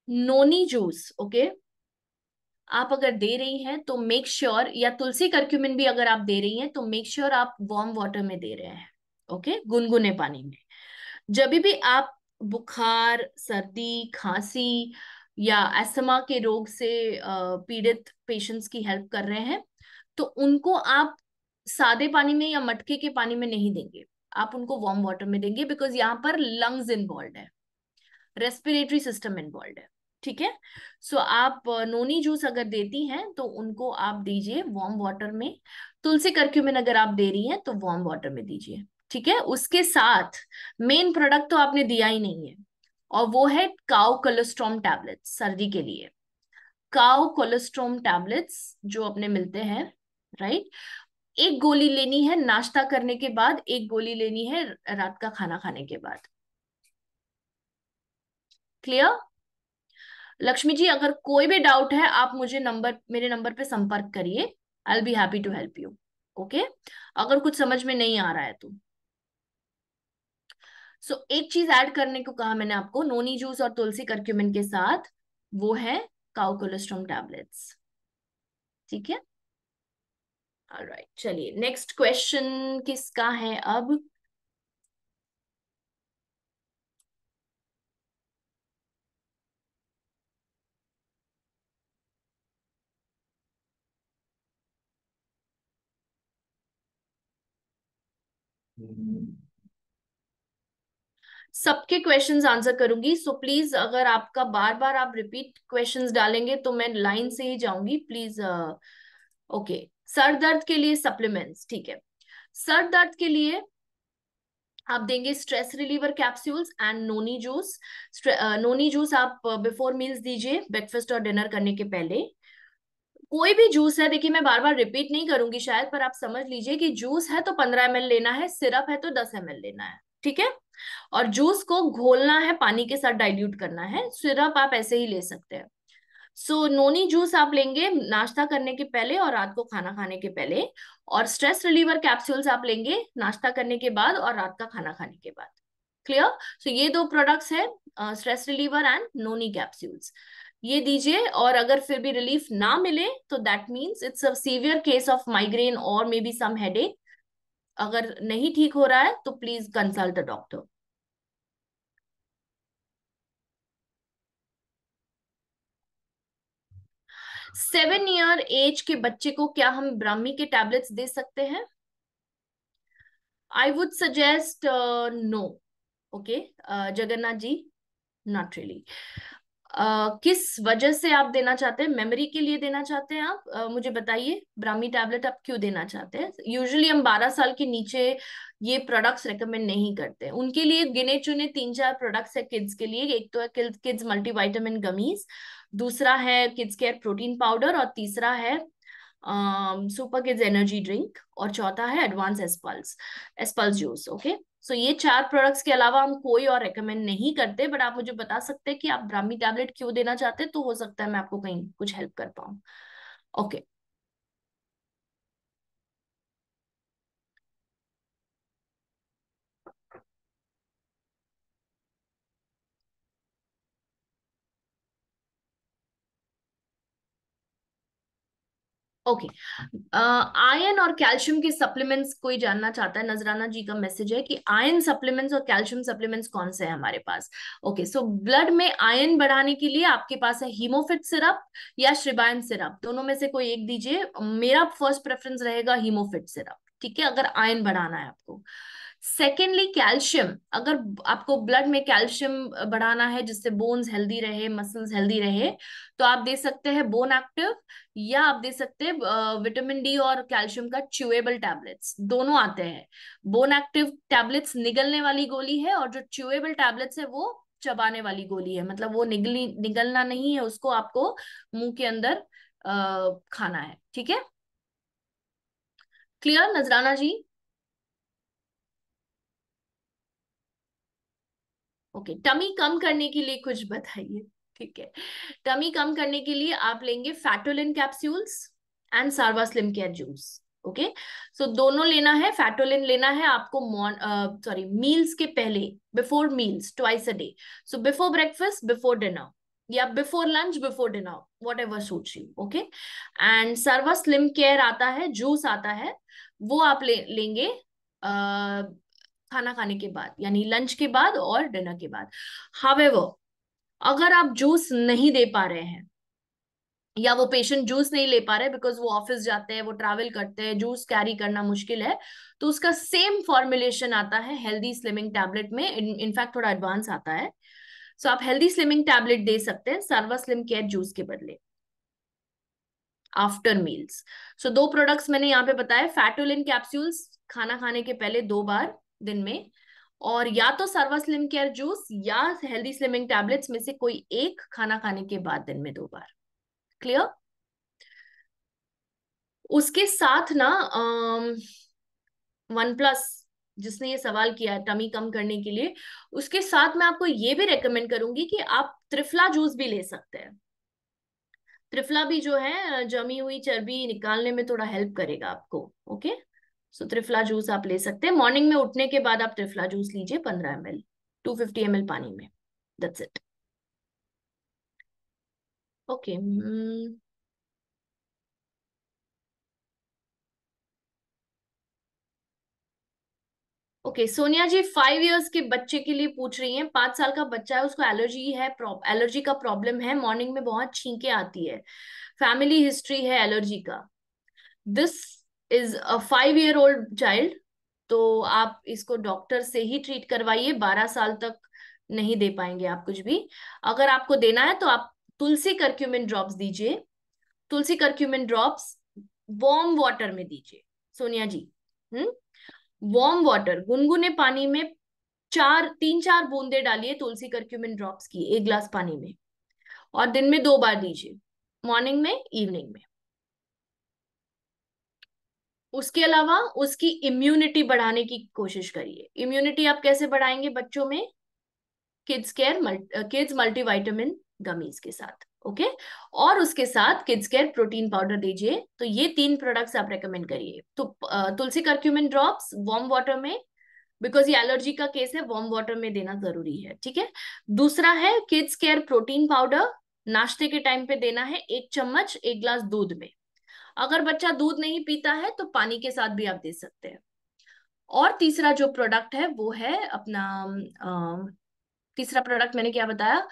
noni juice, okay आप अगर दे रही हैं तो मेक श्योर, या तुलसी करक्यूमिन भी अगर आप दे रही हैं तो मेक श्योर आप वार्म वाटर में दे रहे हैं। ओके गुनगुने पानी में। जब भी आप बुखार, सर्दी, खांसी या अस्थमा के रोग से पीड़ित पेशेंट्स की हेल्प कर रहे हैं तो उनको आप सादे पानी में या मटके के पानी में नहीं देंगे, आप उनको वार्म वाटर में देंगे, बिकॉज यहाँ पर लंग्स इन्वॉल्व है, रेस्पिरेटरी सिस्टम इन्वॉल्व है। ठीक है। सो आप नोनी जूस अगर देती हैं तो उनको आप दीजिए वार्म वाटर में। तुलसी करक्यूमिन अगर आप दे रही हैं तो वार्म वाटर में दीजिए। ठीक है। उसके साथ मेन प्रोडक्ट तो आपने दिया ही नहीं है, और वो है काउ कोलेस्ट्रॉम टैबलेट्स सर्दी के लिए। काउ कोलेस्ट्रॉम टैबलेट्स जो अपने मिलते हैं, राइट, एक गोली लेनी है नाश्ता करने के बाद, एक गोली लेनी है रात का खाना खाने के बाद। क्लियर? लक्ष्मी जी अगर कोई भी डाउट है आप मुझे नंबर, मेरे नंबर पे संपर्क करिए, I will be happy to help you. Okay, अगर कुछ समझ में नहीं आ रहा है तो। एक चीज ऐड करने को कहा मैंने आपको, नोनी जूस और तुलसी करक्यूमिन के साथ, वो है काउ कोलेस्ट्रॉम टैबलेट्स। ठीक है। ऑलराइट चलिए, नेक्स्ट क्वेश्चन किसका है अब? सबके क्वेश्चंस आंसर करूंगी, सो प्लीज अगर आपका बार बार आप रिपीट क्वेश्चंस डालेंगे तो मैं लाइन से ही जाऊंगी, प्लीज। ओके, सर दर्द के लिए सप्लीमेंट्स, ठीक है। सर दर्द के लिए आप देंगे stress reliever capsules and noni juice. Noni juice आप बिफोर मील्स दीजिए, ब्रेकफास्ट और डिनर करने के पहले। कोई भी जूस है, देखिए मैं बार बार रिपीट नहीं करूंगी शायद, पर आप समझ लीजिए कि जूस है तो 15 ml लेना है, सिरप है तो 10 ml लेना है। ठीक है। और जूस को घोलना है, पानी के साथ डाइल्यूट करना है, सिरप आप ऐसे ही ले सकते हैं। नोनी जूस आप लेंगे नाश्ता करने के पहले और रात को खाना खाने के पहले, और स्ट्रेस रिलीवर कैप्सूल्स आप लेंगे नाश्ता करने के बाद और रात का खाना खाने के बाद। क्लियर? ये दो प्रोडक्ट्स है, stress reliever and noni capsules, ये दीजिए। और अगर फिर भी रिलीफ ना मिले तो that means it's a severe case of migraine और मे बी सम हेडेक। अगर नहीं ठीक हो रहा है तो please consult the doctor. 7 year age के बच्चे को क्या हम ब्राह्मी के टैबलेट्स दे सकते हैं? I would suggest no. Okay Jagannath ji, not really. किस वजह से आप देना चाहते हैं? मेमोरी के लिए देना चाहते हैं आप? मुझे बताइए, ब्राह्मी टैबलेट आप क्यों देना चाहते हैं? यूजुअली हम 12 साल के नीचे ये प्रोडक्ट्स रेकमेंड नहीं करते, उनके लिए गिने चुने 3-4 प्रोडक्ट्स है किड्स के लिए। एक तो है किड्स मल्टीविटामिन गमीज, दूसरा है किड्स केयर प्रोटीन पाउडर, और तीसरा है सुपर किड्स एनर्जी ड्रिंक, और चौथा है एडवांस एस्पल्स, एस्पल्स जूस। ओके, ये 4 प्रोडक्ट्स के अलावा हम कोई और रेकमेंड नहीं करते, बट आप मुझे बता सकते हैं कि आप ब्राह्मी टैबलेट क्यों देना चाहते हैं, तो हो सकता है मैं आपको कहीं कुछ हेल्प कर पाऊँ। ओके। ओके। आयरन और कैल्शियम के सप्लीमेंट्स कोई जानना चाहता है? नजराना जी का मैसेज है कि आयरन सप्लीमेंट्स और कैल्शियम सप्लीमेंट्स कौन से हैं हमारे पास। ओके, सो ब्लड में आयरन बढ़ाने के लिए आपके पास है हीमोफिट सिरप या श्रिबाइन सिरप, दोनों में से कोई एक दीजिए। मेरा फर्स्ट प्रेफरेंस रहेगा हीमोफिट सिरप, ठीक है, अगर आयरन बढ़ाना है आपको। सेकेंडली कैल्शियम, अगर आपको ब्लड में कैल्शियम बढ़ाना है जिससे बोन्स हेल्दी रहे, मसल्स हेल्दी रहे, तो आप दे सकते हैं बोन एक्टिव, या आप दे सकते हैं विटामिन डी और कैल्शियम का च्यूएबल टैबलेट्स, दोनों आते हैं। बोन एक्टिव टैबलेट्स निगलने वाली गोली है, और जो च्यूएबल टैबलेट्स है वो चबाने वाली गोली है, मतलब वो निगलना नहीं है, उसको आपको मुंह के अंदर खाना है, ठीक है। क्लियर नजराना जी? ओके, टमी कम करने के लिए कुछ बताइए। ठीक है, टमी कम करने के लिए आप लेंगे Fatolin capsules and Sarva slim care juice. Okay, so दोनों लेना है। फैटोलिन लेना है आपको सॉरी मील्स के पहले, before meals twice a day. So before breakfast, before dinner, या before lunch, before dinner, whatever suits you. Okay, and Sarva slim care आता है, जूस आता है, वो आप लेंगे खाना खाने के बाद, यानी लंच के बाद और डिनर के बाद। हावेवर, अगर आप जूस नहीं दे पा रहे हैं, या वो पेशेंट जूस नहीं ले पा रहे बिकॉज वो ऑफिस जाते हैं, वो ट्रैवल करते हैं, जूस कैरी करना मुश्किल है, तो उसका सेम फॉर्मुलेशन आता है हेल्दी स्लिमिंग टैबलेट में, इनफैक्ट थोड़ा एडवांस आता है। सो आप हेल्दी स्लिमिंग टैबलेट दे सकते हैं सर्वा स्लिम केयर जूस के बदले आफ्टर मील्स। सो दो प्रोडक्ट्स मैंने यहाँ पे बताया, फैटोलिन कैप्सूल्स खाना खाने के पहले 2 बार दिन में, और या तो सर्वा स्लिम केयर जूस या हेल्दी स्लिमिंग टैबलेट्स में से कोई एक खाना खाने के बाद दिन में 2 बार। क्लियर? उसके साथ ना वन प्लस जिसने ये सवाल किया है टमी कम करने के लिए, उसके साथ मैं आपको ये भी रेकमेंड करूंगी कि आप त्रिफला जूस भी ले सकते हैं। त्रिफला भी जो है जमी हुई चर्बी निकालने में थोड़ा हेल्प करेगा आपको। ओके, सो त्रिफला जूस आप ले सकते हैं, मॉर्निंग में उठने के बाद आप त्रिफला जूस लीजिए 15 ml, 250 ml पानी में, that's it. Okay, okay Sonia ji 5 years के बच्चे के लिए पूछ रही हैं, 5 साल का बच्चा है, उसको एलर्जी है, एलर्जी का प्रॉब्लम है, मॉर्निंग में बहुत छींके आती है, फैमिली हिस्ट्री है एलर्जी का। This is a 5 year old child, तो आप इसको डॉक्टर से ही ट्रीट करवाइए, 12 साल तक नहीं दे पाएंगे आप कुछ भी। अगर आपको देना है तो आप तुलसी करक्यूमिन ड्रॉप्स दीजिए, तुलसी करक्यूमिन ड्रॉप्स वार्म वाटर में दीजिए सोनिया जी। हम्म, वार्म वाटर, गुनगुने पानी में 3-4 बूंदे डालिए तुलसी करक्यूमिन ड्रॉप्स की 1 गिलास पानी में, और दिन में 2 बार दीजिए, मॉर्निंग में, इवनिंग में। उसके अलावा उसकी इम्यूनिटी बढ़ाने की कोशिश करिए। इम्यूनिटी आप कैसे बढ़ाएंगे बच्चों में? किड्स मल्टीविटामिन गमीज के साथ। ओके, और उसके साथ किड्स केयर प्रोटीन पाउडर दीजिए। तो ये 3 प्रोडक्ट्स आप रेकमेंड करिए। तो तुलसी करक्यूमिन ड्रॉप्स वार्म वाटर में, बिकॉज ये एलर्जी का केस है, वार्म वाटर में देना जरूरी है, ठीक है। दूसरा है किड्स केयर प्रोटीन पाउडर, नाश्ते के टाइम पे देना है, 1 चम्मच 1 गिलास दूध में। अगर बच्चा दूध नहीं पीता है तो पानी के साथ भी आप दे सकते हैं। और तीसरा जो प्रोडक्ट है वो है अपना तीसरा प्रोडक्ट मैंने क्या बताया?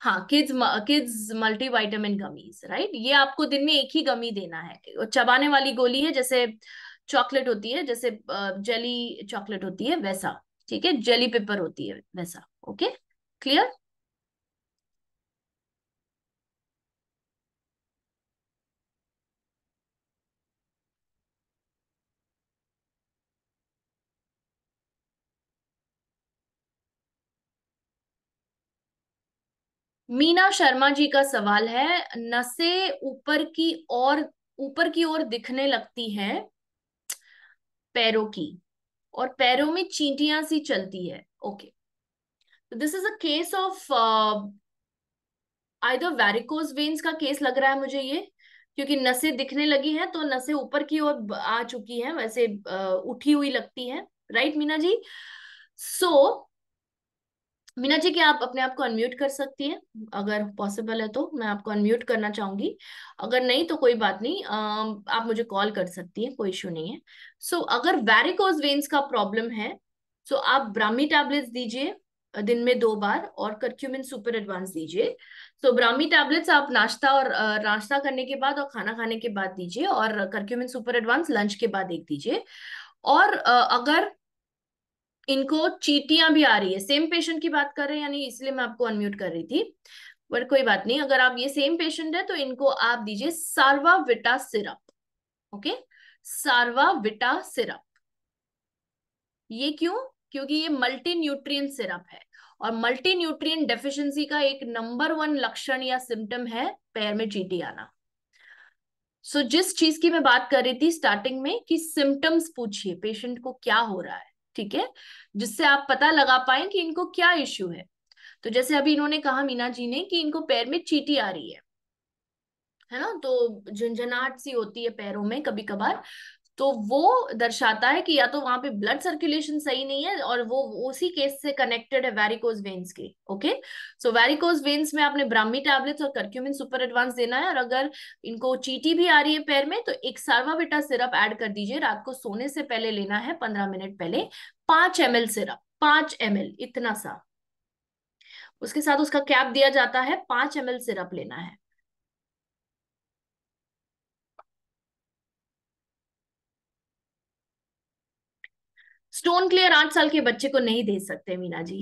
हाँ, किड्स मल्टीविटामिन गमीज, राइट। ये आपको दिन में एक ही गमी देना है, चबाने वाली गोली है, जैसे चॉकलेट होती है, जैसे जेली चॉकलेट होती है वैसा, ठीक है, जेली पेपर होती है वैसा। Okay, clear? मीना शर्मा जी का सवाल है, नसें ऊपर की ओर दिखने लगती है पैरों की, और पैरों में चींटियां सी चलती है। ओके, तो this is a case of either varicose veins का केस लग रहा है मुझे ये, क्योंकि नसें दिखने लगी हैं तो नसें ऊपर की ओर आ चुकी हैं, वैसे उठी हुई लगती हैं, राइट मीना जी? सो मीना जी, क्या आप अपने आप को अनम्यूट कर सकती हैं? अगर पॉसिबल है तो मैं आपको अनम्यूट करना चाहूंगी, अगर नहीं तो कोई बात नहीं, आप मुझे कॉल कर सकती हैं, कोई इशू नहीं है। सो अगर वैरिकोज वेन्स का प्रॉब्लम है, तो आप ब्राह्मी टैबलेट्स दीजिए दिन में 2 बार, और करक्यूमिन सुपर एडवांस दीजिए। सो ब्राह्मी टैबलेट्स आप नाश्ता और नाश्ता करने के बाद और खाना खाने के बाद दीजिए, और करक्यूमिन सुपर एडवांस लंच के बाद एक दीजिए। और अगर इनको चींटियां भी आ रही है, सेम पेशेंट की बात कर रहे हैं यानी, इसलिए मैं आपको अनम्यूट कर रही थी, पर कोई बात नहीं, अगर आप ये सेम पेशेंट है तो इनको आप दीजिए Sarvavita syrup. Okay, Sarvavita syrup. ये क्यों? क्योंकि ये मल्टी न्यूट्रिएंट सिरप है, और मल्टी न्यूट्रिएंट डेफिशिएंसी का एक नंबर 1 लक्षण या सिम्टम है पैर में चींटी आना। सो जिस चीज की मैं बात कर रही थी स्टार्टिंग में कि सिम्टम्स पूछिए पेशेंट को क्या हो रहा है, ठीक है, जिससे आप पता लगा पाए कि इनको क्या इश्यू है। तो जैसे अभी इन्होंने कहा मीना जी ने कि इनको पैर में चींटी आ रही है ना, तो झंझनाहट सी होती है पैरों में कभी कभार, तो वो दर्शाता है कि या तो वहां पे ब्लड सर्कुलेशन सही नहीं है, और वो उसी केस से कनेक्टेड है वैरिकोज वेन्स के। ओके, सो वैरिकोज वेन्स में आपने ब्राह्मी टैबलेट्स और करक्यूमिन सुपर एडवांस देना है, और अगर इनको चींटी भी आ रही है पैर में तो एक सार्वाविटा सिरप ऐड कर दीजिए, रात को सोने से पहले लेना है, 15 मिनट पहले, 5 ml सिरप, 5 ml, इतना सा। उसके साथ उसका कैप दिया जाता है, 5 ml सिरप लेना है। स्टोन क्लियर 8 साल के बच्चे को नहीं दे सकते मीना जी।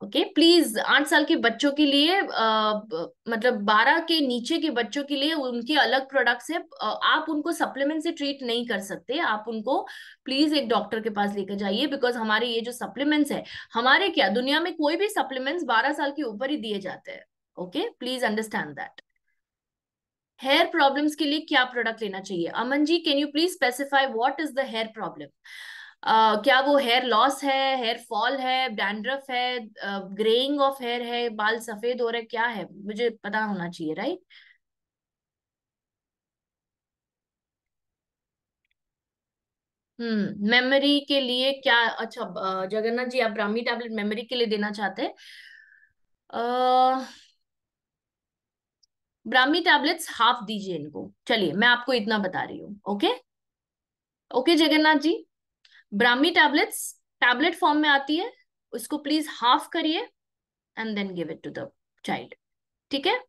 ओके प्लीज, 8 साल के बच्चों के लिए मतलब 12 के नीचे के बच्चों के लिए उनके अलग प्रोडक्ट्स है, आप उनको सप्लीमेंट से ट्रीट नहीं कर सकते, आप उनको प्लीज एक डॉक्टर के पास लेकर जाइए, बिकॉज हमारे ये जो सप्लीमेंट्स है, हमारे क्या दुनिया में कोई भी सप्लीमेंट्स 12 साल के ऊपर ही दिए जाते हैं। Okay, please understand that. Hair problems के लिए क्या प्रोडक्ट लेना चाहिए? Aman ji, can you please specify what is the hair problem? क्या वो हेयर लॉस है, हेयर फॉल है, डैंड्रफ है, ग्रेइंग ऑफ हेयर है, बाल सफेद हो रहे, क्या है? मुझे पता होना चाहिए, राइट? मेमोरी के लिए क्या? अच्छा, जगन्नाथ जी, आप ब्राह्मी टैबलेट मेमोरी के लिए देना चाहते हैं? ब्राह्मी टैबलेट्स हाफ दीजिए इनको, चलिए मैं आपको इतना बता रही हूँ। Okay, okay Jagannath ji, Brahmi tablets tablet form में आती है, उसको प्लीज हाफ करिए and then give it to the child, ठीक है?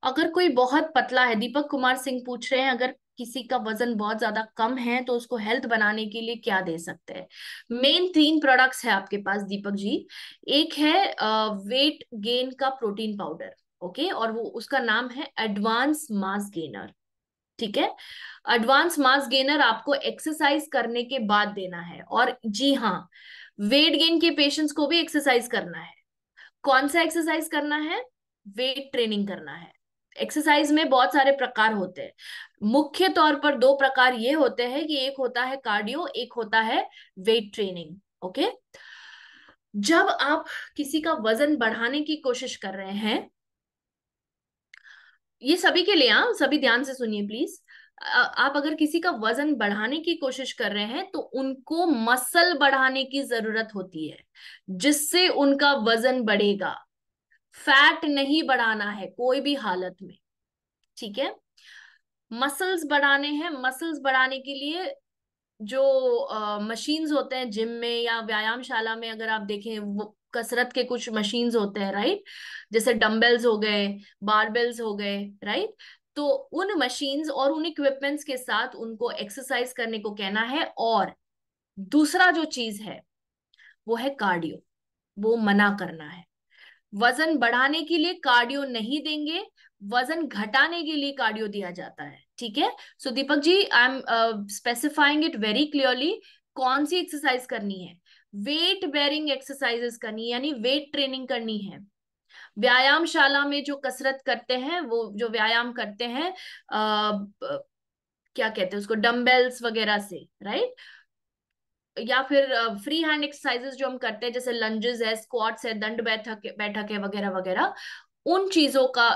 अगर कोई बहुत पतला है, दीपक कुमार सिंह पूछ रहे हैं, अगर किसी का वजन बहुत ज्यादा कम है तो उसको हेल्थ बनाने के लिए क्या दे सकते हैं? मेन 3 प्रोडक्ट्स है आपके पास दीपक जी। एक है वेट गेन का प्रोटीन पाउडर, ओके, और वो उसका नाम है एडवांस मास गेनर, ठीक है? एडवांस मास गेनर आपको एक्सरसाइज करने के बाद देना है, और जी हाँ, वेट गेन के पेशेंट्स को भी एक्सरसाइज करना है। कौन सा एक्सरसाइज करना है? वेट ट्रेनिंग करना है। एक्सरसाइज में बहुत सारे प्रकार होते हैं, मुख्य तौर पर 2 प्रकार ये होते हैं कि एक होता है कार्डियो, एक होता है वेट ट्रेनिंग। ओके, जब आप किसी का वजन बढ़ाने की कोशिश कर रहे हैं, ये सभी के लिए, हाँ सभी ध्यान से सुनिए प्लीज। आप अगर किसी का वजन बढ़ाने की कोशिश कर रहे हैं तो उनको मसल बढ़ाने की जरूरत होती है, जिससे उनका वजन बढ़ेगा। फैट नहीं बढ़ाना है कोई भी हालत में, ठीक है? मसल्स बढ़ाने हैं। मसल्स बढ़ाने के लिए जो मशीन्स होते हैं जिम में या व्यायामशाला में, अगर आप देखें, वो कसरत के कुछ मशीन्स होते हैं, राइट? जैसे डंबल्स हो गए, बारबेल्स हो गए, राइट? तो उन मशीन्स और उन इक्विपमेंट्स के साथ उनको एक्सरसाइज करने को कहना है। और दूसरा जो चीज है वो है कार्डियो, वो मना करना है। वजन बढ़ाने के लिए कार्डियो नहीं देंगे, वजन घटाने के लिए कार्डियो दिया जाता है, ठीक है? So Deepak ji, I am specifying it very clearly, कौन सी एक्सरसाइज करनी है? वेट बेरिंग एक्सरसाइजेस करनी है, यानी वेट ट्रेनिंग करनी है। व्यायामशाला में जो कसरत करते हैं, वो जो व्यायाम करते हैं, क्या कहते हैं उसको, डंबेल्स वगैरह से, राइट? या फिर फ्री हैंड एक्सरसाइजेस जो हम करते हैं, जैसे लंजेस है, स्क्वाट्स है, दंड बैठक बैठक है, वगैरह वगैरह, उन चीजों का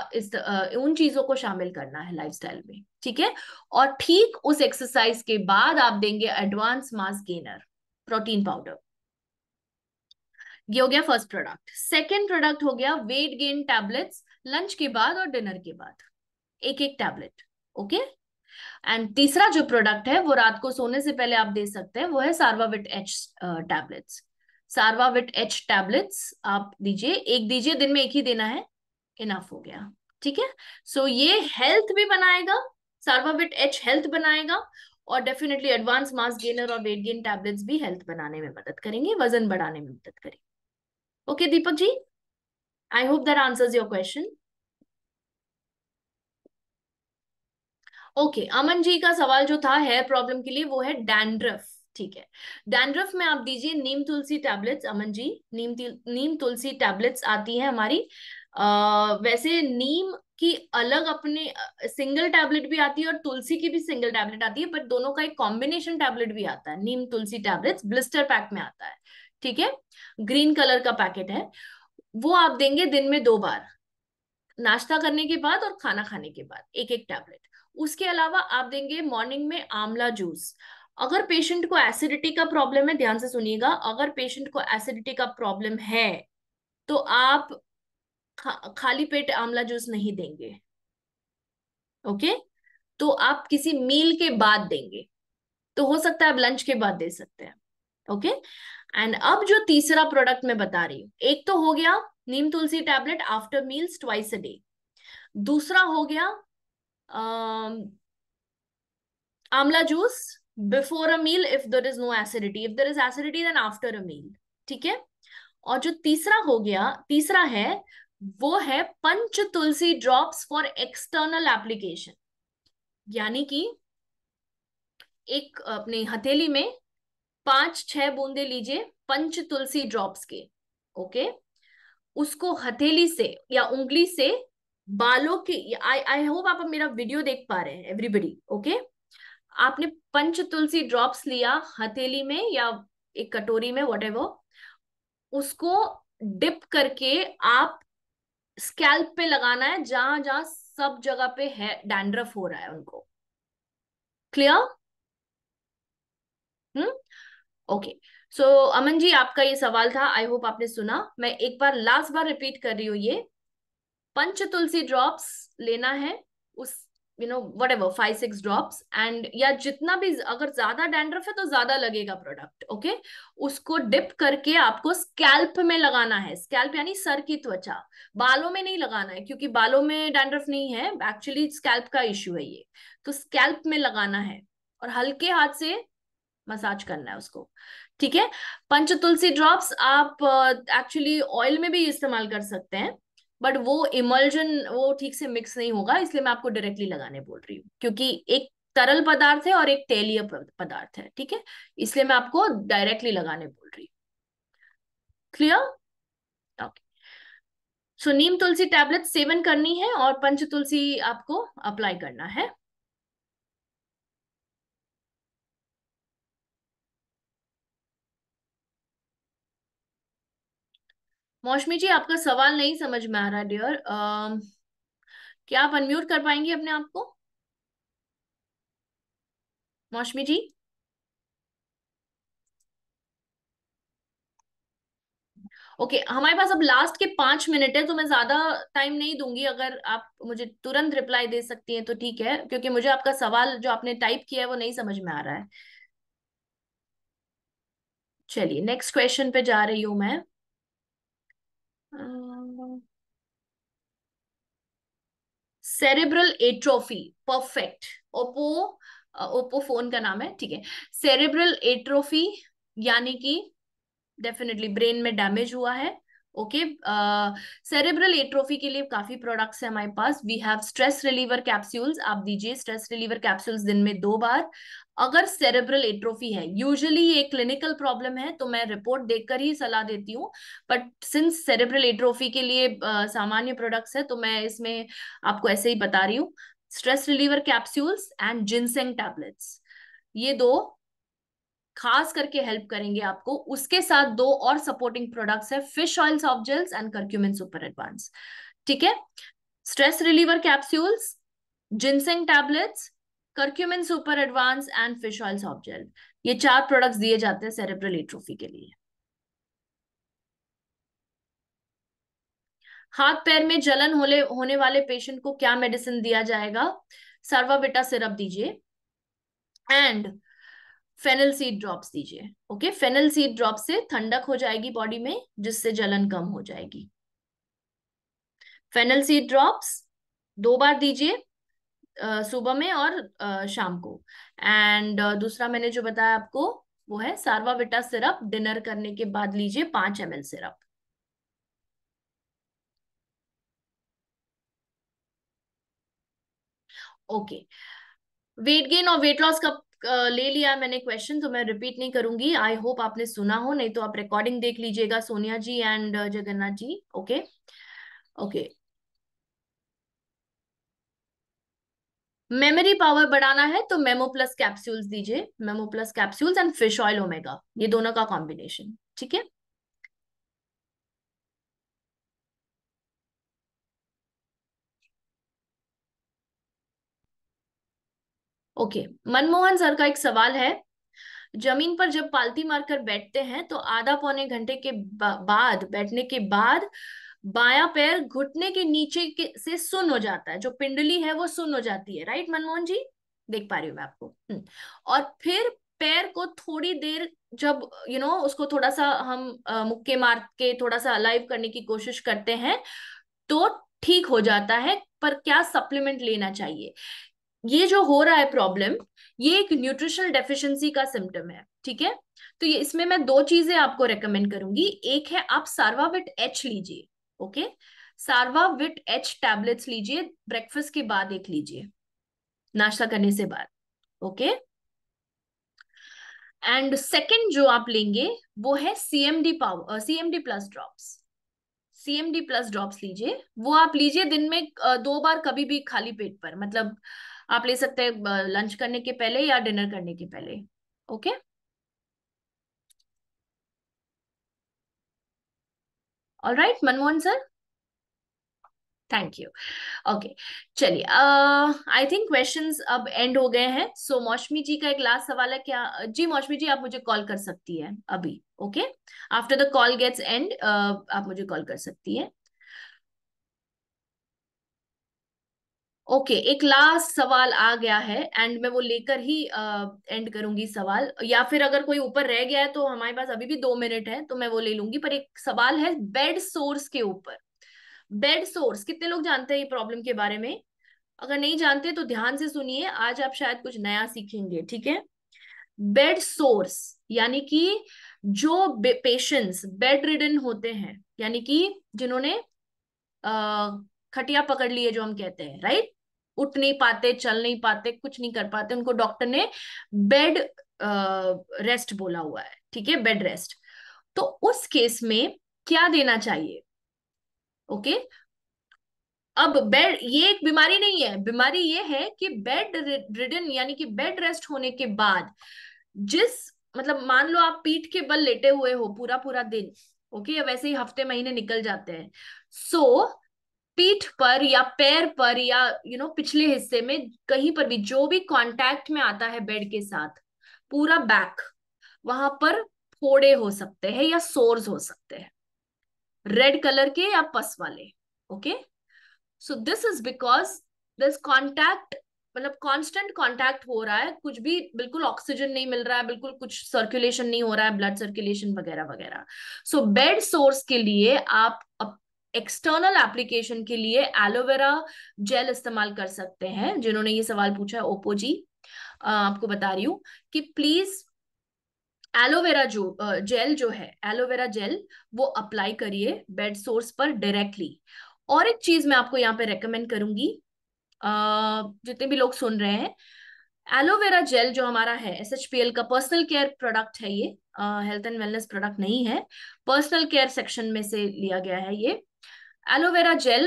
उन चीजों को शामिल करना है लाइफस्टाइल में, ठीक है। और ठीक उस एक्सरसाइज के बाद आप देंगे advance mass gainer protein powder. ये हो गया फर्स्ट प्रोडक्ट। सेकेंड प्रोडक्ट हो गया वेट गेन टैबलेट्स, लंच के बाद और डिनर के बाद एक एक टैबलेट, ओके। एंड तीसरा जो प्रोडक्ट है वो रात को सोने से पहले आप दे सकते हैं, वो है सार्वाविट एच टैबलेट्स। सार्वाविट एच टैबलेट्स आप दीजिए, एक दीजिए, दिन में एक ही देना है, इनफ हो गया, ठीक है। सो ये हेल्थ भी बनाएगा, सार्वाविट एच हेल्थ बनाएगा, और डेफिनेटली एडवांस मास गेनर और वेट गेन टैबलेट्स भी हेल्थ बनाने में मदद करेंगे, वजन बढ़ाने में मदद करेंगे। Okay Deepak ji, I hope that answers your question. Okay, Aman ji का सवाल जो था हेयर प्रॉब्लम के लिए वो है डैंड्रफ, ठीक है। डैंड्रफ में आप दीजिए नीम तुलसी टैबलेट्स, अमन जी। नीम तुलसी टैबलेट्स आती है हमारी, वैसे नीम की अलग अपने सिंगल टैबलेट भी आती है और तुलसी की भी सिंगल टैबलेट आती है, बट दोनों का एक कॉम्बिनेशन टैबलेट भी आता है, नीम तुलसी टैबलेट्स ब्लिस्टर पैक में आता है, ठीक है। ग्रीन कलर का पैकेट है, वो आप देंगे दिन में 2 बार, नाश्ता करने के बाद और खाना खाने के बाद एक एक टैबलेट। उसके अलावा आप देंगे मॉर्निंग में आंवला जूस। अगर पेशेंट को एसिडिटी का प्रॉब्लम है, ध्यान से सुनिएगा, अगर पेशेंट को एसिडिटी का प्रॉब्लम है तो आप खाली पेट आंवला जूस नहीं देंगे, ओके। तो आप किसी मील के बाद देंगे, तो हो सकता है आप लंच के बाद दे सकते हैं, ओके। एंड अब जो तीसरा प्रोडक्ट मैं बता रही हूँ, एक तो हो गया Neem Tulsi tablet after meals twice a day, दूसरा हो गया amla juice before a meal if there is no acidity, if there is acidity then after a meal, ठीक है। और जो तीसरा हो गया, तीसरा है वो है पंच तुलसी ड्रॉप्स फॉर एक्सटर्नल एप्लीकेशन, यानी कि एक अपनी हथेली में 5-6 बूंदे लीजिए पंच तुलसी ड्रॉप्स के, ओके। उसको हथेली से या उंगली से बालों की, आई आई होप आप मेरा वीडियो देख पा रहे हैं एवरीबडी, ओके। आपने पंच तुलसी ड्रॉप्स लिया हथेली में या एक कटोरी में, वटेवर, उसको डिप करके आप स्कैल्प पे लगाना है, जहां जहां सब जगह पे है डैंड्रफ हो रहा है उनको। क्लियर? हम्म। ओके। सो अमन जी, आपका ये सवाल था, आई होप आपने सुना। मैं एक बार लास्ट बार रिपीट कर रही हूँ, ये पंच तुलसी ड्रॉप्स लेना है, उस वट एवर 5-6 ड्रॉप्स, एंड या जितना भी, अगर ज्यादा डैंड्रफ है तो ज्यादा लगेगा प्रोडक्ट, ओके। उसको डिप करके आपको स्कैल्प में लगाना है, स्कैल्प यानी सर की त्वचा, बालों में नहीं लगाना है क्योंकि बालों में डैंड्रफ नहीं है, एक्चुअली स्कैल्प का इश्यू है ये। तो स्कैल्प में लगाना है और हल्के हाथ से मसाज करना है उसको, ठीक है। पंच तुलसी ड्रॉप्स आप एक्चुअली ऑयल में भी इस्तेमाल कर सकते हैं, बट वो इमल्जन वो ठीक से मिक्स नहीं होगा, इसलिए मैं आपको डायरेक्टली लगाने बोल रही हूँ, क्योंकि एक तरल पदार्थ है और एक तेलीय पदार्थ है, ठीक है। इसलिए मैं आपको डायरेक्टली लगाने बोल रही हूँ। क्लियर? ओके। सो नीम तुलसी टैबलेट सेवन करनी है और पंच तुलसी आपको अप्लाई करना है। मौसमी जी, आपका सवाल नहीं समझ में आ रहा डियर, क्या आप अनम्यूट कर पाएंगे अपने आप को, मौसमी जी? ओके, हमारे पास अब लास्ट के 5 मिनट है, तो मैं ज्यादा टाइम नहीं दूंगी, अगर आप मुझे तुरंत रिप्लाई दे सकती हैं तो ठीक है, क्योंकि मुझे आपका सवाल जो आपने टाइप किया है वो नहीं समझ में आ रहा है। चलिए नेक्स्ट क्वेश्चन पे जा रही हूं मैं। Cerebral atrophy, perfect. Oppo, Oppo phone का नाम है, ठीक है। सेरेब्रल एट्रोफी यानी कि डेफिनेटली ब्रेन में डैमेज हुआ है, ओके। सेरेब्रल एट्रोफी के लिए काफी प्रोडक्ट्स है हमारे पास। We have stress reliever capsules, आप दीजिए स्ट्रेस रिलीवर कैप्सूल्स दिन में 2 बार। अगर सेरेब्रल एट्रोफी है, यूजुअली ये क्लिनिकल प्रॉब्लम है तो मैं रिपोर्ट देखकर ही सलाह देती हूँ, बट सिंस सेरेब्रल एट्रोफी के लिए सामान्य प्रोडक्ट्स है तो मैं इसमें आपको ऐसे ही बता रही हूँ। Stress reliever capsules and ginseng tablets, ये दो खास करके हेल्प करेंगे आपको। उसके साथ 2 और सपोर्टिंग प्रोडक्ट्स है, fish oil soft gels and curcumin super advance, ठीक है। Stress reliever capsules, ginseng tablets, curcumin super advance and fish oil soft gel, ये 4 प्रोडक्ट्स दिए जाते हैं सेरेब्रल एट्रोफी के लिए। हाथ पैर में जलन होने वाले पेशेंट को क्या मेडिसिन दिया जाएगा? सर्वाविटा सिरप दीजिए एंड फेनल सीड ड्रॉप्स दीजिए। ओके, फेनल सीड ड्रॉप से ठंडक हो जाएगी बॉडी में, जिससे जलन कम हो जाएगी। फेनल सीड ड्रॉप्स 2 बार दीजिए, सुबह में और शाम को। एंड दूसरा मैंने जो बताया आपको वो है सार्वाविटा सिरप, डिनर करने के बाद लीजिए 5 ml syrup. Okay, weight gain और वेट लॉस का ले लिया मैंने क्वेश्चन, तो मैं रिपीट नहीं करूंगी। आई होप आपने सुना हो, नहीं तो आप रिकॉर्डिंग देख लीजिएगा, Sonia ji and Jagannath ji. Okay. Okay, memory power बढ़ाना है तो मेमो प्लस कैप्सूल्स दीजिए, memo plus capsules and fish oil omega, ये दोनों का कॉम्बिनेशन। ठीक है। ओके, मनमोहन सर का एक सवाल है, जमीन पर जब पालती मारकर बैठते हैं तो आधा पौने घंटे के बाद बैठने के बाद बायां पैर घुटने के नीचे से सुन्न हो जाता है, जो पिंडली है वो सुन्न हो जाती है, राइट मनमोहन जी? देख पा रही हूँ मैं आपको। और फिर पैर को थोड़ी देर जब उसको थोड़ा सा हम मुक्के मार के थोड़ा सा अलाइव करने की कोशिश करते हैं तो ठीक हो जाता है। पर क्या सप्लीमेंट लेना चाहिए? ये जो हो रहा है प्रॉब्लम, ये एक न्यूट्रिशनल डेफिशिएंसी का सिम्टम है। ठीक है, तो ये इसमें मैं 2 चीजें आपको रेकमेंड करूंगी। एक है आप सार्वाविट एच लीजिए। ओके, सार्वाविट एच टैबलेट्स लीजिए, ब्रेकफास्ट के बाद एक लीजिए, नाश्ता करने से बाद। ओके, एंड सेकंड जो आप लेंगे वो है CMD power, CMD plus drops. CMD plus drops लीजिए, वो आप लीजिए दिन में 2 बार, कभी भी खाली पेट पर, मतलब आप ले सकते हैं लंच करने के पहले या डिनर करने के पहले। Okay, alright Manmohan sir, thank you. Okay, चलिए, आई थिंक क्वेश्चंस अब एंड हो गए हैं। सो मौसमी जी का एक लास्ट सवाल है क्या? जी मौसमी जी, आप मुझे कॉल कर सकती है अभी। Okay, after the call gets and आप मुझे कॉल कर सकती है। ओके, एक लास्ट सवाल आ गया है एंड मैं वो लेकर ही एंड करूंगी सवाल, या फिर अगर कोई ऊपर रह गया है तो हमारे पास अभी भी 2 मिनट है तो मैं वो ले लूंगी। पर एक सवाल है बेड सोर्स के ऊपर। बेड सोर्स कितने लोग जानते हैं ये प्रॉब्लम के बारे में? अगर नहीं जानते तो ध्यान से सुनिए, आज आप शायद कुछ नया सीखेंगे। ठीक है, बेड सोर्स यानी कि जो पेशेंट्स बेड रिडन होते हैं, यानी कि जिन्होंने खटिया पकड़ ली है जो हम कहते हैं, राइट, उठ नहीं पाते, चल नहीं पाते, कुछ नहीं कर पाते, उनको डॉक्टर ने बेड रेस्ट बोला हुआ है। ठीक है, बेड रेस्ट। तो उस केस में क्या देना चाहिए? ओके, अब बेड ये एक बीमारी नहीं है, बीमारी ये है कि बेड रिडन यानी कि बेड रेस्ट होने के बाद जिस, मतलब मान लो आप पीठ के बल लेटे हुए हो पूरा पूरा दिन, ओके, या वैसे ही हफ्ते महीने निकल जाते हैं। सो पीठ पर या पैर पर या पिछले हिस्से में कहीं पर भी जो भी कांटेक्ट में आता है बेड के साथ, पूरा बैक, वहां पर फोड़े हो सकते हैं या सोर्स हो सकते हैं, रेड कलर के या पस वाले। Okay, so this is because this contact, मतलब कांस्टेंट कांटेक्ट हो रहा है, कुछ भी बिल्कुल ऑक्सीजन नहीं मिल रहा है, बिल्कुल कुछ सर्कुलेशन नहीं हो रहा है, ब्लड सर्कुलेशन वगैरह वगैरह। सो बेड सोर्स के लिए आप एक्सटर्नल एप्लीकेशन के लिए एलोवेरा जेल इस्तेमाल कर सकते हैं। जिन्होंने ये सवाल पूछा है, ओप्पो जी, आपको बता रही हूँ कि प्लीज एलोवेरा जो जेल जो है, एलोवेरा जेल वो अप्लाई करिए बेड सोर्स पर डायरेक्टली। और एक चीज मैं आपको यहाँ पे रेकमेंड करूंगी, जितने भी लोग सुन रहे हैं, एलोवेरा जेल जो हमारा है एसएचपीएल का पर्सनल केयर प्रोडक्ट है, ये हेल्थ एंड वेलनेस प्रोडक्ट नहीं है, पर्सनल केयर सेक्शन में से लिया गया है ये एलोवेरा जेल।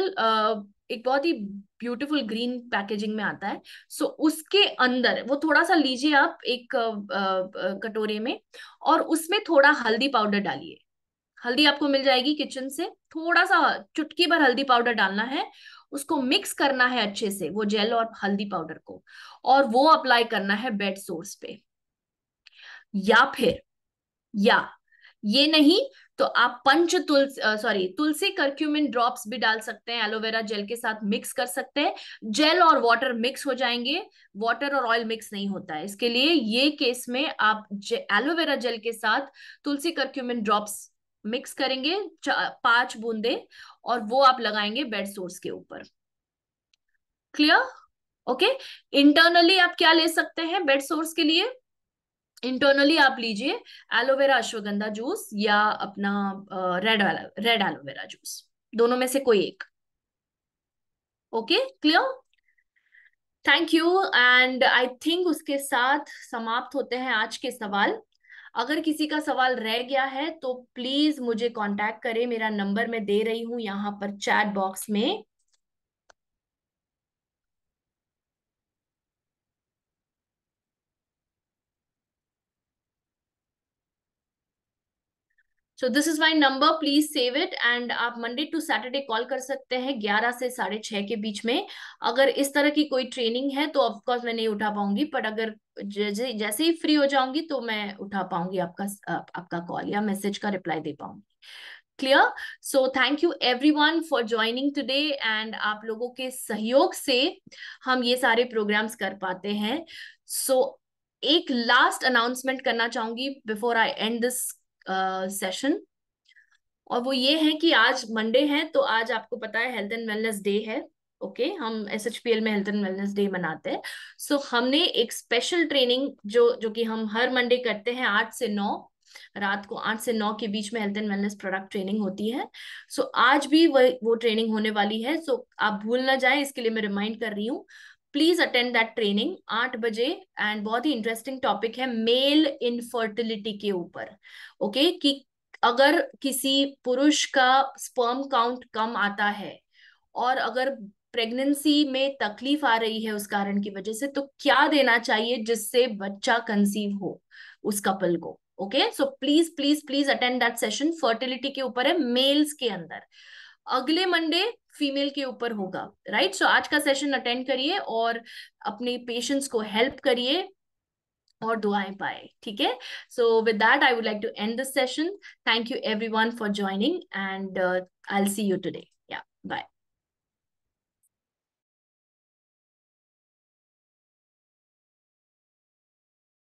एक बहुत ही ब्यूटीफुल ग्रीन पैकेजिंग में आता है। सो उसके अंदर वो थोड़ा सा लीजिए आप एक कटोरे में, और उसमें थोड़ा हल्दी पाउडर डालिए। हल्दी आपको मिल जाएगी किचन से, थोड़ा सा चुटकी भर हल्दी पाउडर डालना है, उसको मिक्स करना है अच्छे से वो जेल और हल्दी पाउडर को, और वो अप्लाई करना है बेड सोर्स पे। या फिर, या ये नहीं तो आप पंच तुलसी, सॉरी, तुलसी करक्यूमिन ड्रॉप्स भी डाल सकते हैं, एलोवेरा जेल के साथ मिक्स कर सकते हैं। जेल और वाटर मिक्स हो जाएंगे, वाटर और ऑयल मिक्स नहीं होता है, इसके लिए ये केस में आप एलोवेरा जेल के साथ तुलसी करक्यूमिन ड्रॉप्स मिक्स करेंगे, 5 बूंदे, और वो आप लगाएंगे बेड सोर्स के ऊपर। क्लियर? ओके। इंटरनली आप क्या ले सकते हैं बेड सोर्स के लिए? इंटरनली आप लीजिए एलोवेरा अश्वगंधा जूस या अपना रेड एलोवेरा जूस, दोनों में से कोई एक। Okay, clear? Thank you. And I think उसके साथ समाप्त होते हैं आज के सवाल। अगर किसी का सवाल रह गया है तो प्लीज मुझे कांटेक्ट करें, मेरा नंबर मैं दे रही हूं यहाँ पर चैट बॉक्स में। So this is my number, please save it. And आप मंडे टू सैटरडे कॉल कर सकते हैं 11 से 6:30 के बीच में। अगर इस तरह की कोई ट्रेनिंग है तो ऑफकोर्स मैं नहीं उठा पाऊंगी, बट अगर जैसे जैसे ही फ्री हो जाऊंगी तो मैं उठा पाऊंगी आपका कॉल या मैसेज का रिप्लाई दे पाऊंगी। Clear? So thank you everyone for joining today, and आप लोगों के सहयोग से हम ये सारे प्रोग्राम्स कर पाते हैं। सो एक लास्ट अनाउंसमेंट करना चाहूंगी before I and this session, और वो ये है कि आज मंडे है तो आज आपको पता है हेल्थ एंड वेलनेस डे है। ओके, हम SHPL में हेल्थ एंड वेलनेस डे मनाते हैं। सो हमने एक स्पेशल ट्रेनिंग जो कि हम हर मंडे करते हैं 8 से 9, रात को 8 से 9 के बीच में health and wellness product training होती है। सो आज भी वो ट्रेनिंग होने वाली है, सो आप भूल ना जाए, इसके लिए मैं रिमाइंड कर रही हूँ। प्लीज अटेंड दैट ट्रेनिंग 8 बजे। एंड बहुत ही इंटरेस्टिंग टॉपिक है मेल इनफर्टिलिटी के ऊपर। ओके, कि अगर किसी पुरुष का स्पर्म काउंट कम आता है और अगर प्रेगनेंसी में तकलीफ आ रही है उस कारण की वजह से, तो क्या देना चाहिए जिससे बच्चा कंसीव हो उस कपल को। Okay, so please please please attend that session, fertility के ऊपर है मेल्स के अंदर। अगले मंडे फीमेल के ऊपर होगा, राइट? सो आज का सेशन अटेंड करिए और अपने पेशेंट्स को हेल्प करिए और दुआएं पाए, ठीक है? So with that I would like to end this session. Thank you everyone for joining, and I will see you today. Yeah, bye.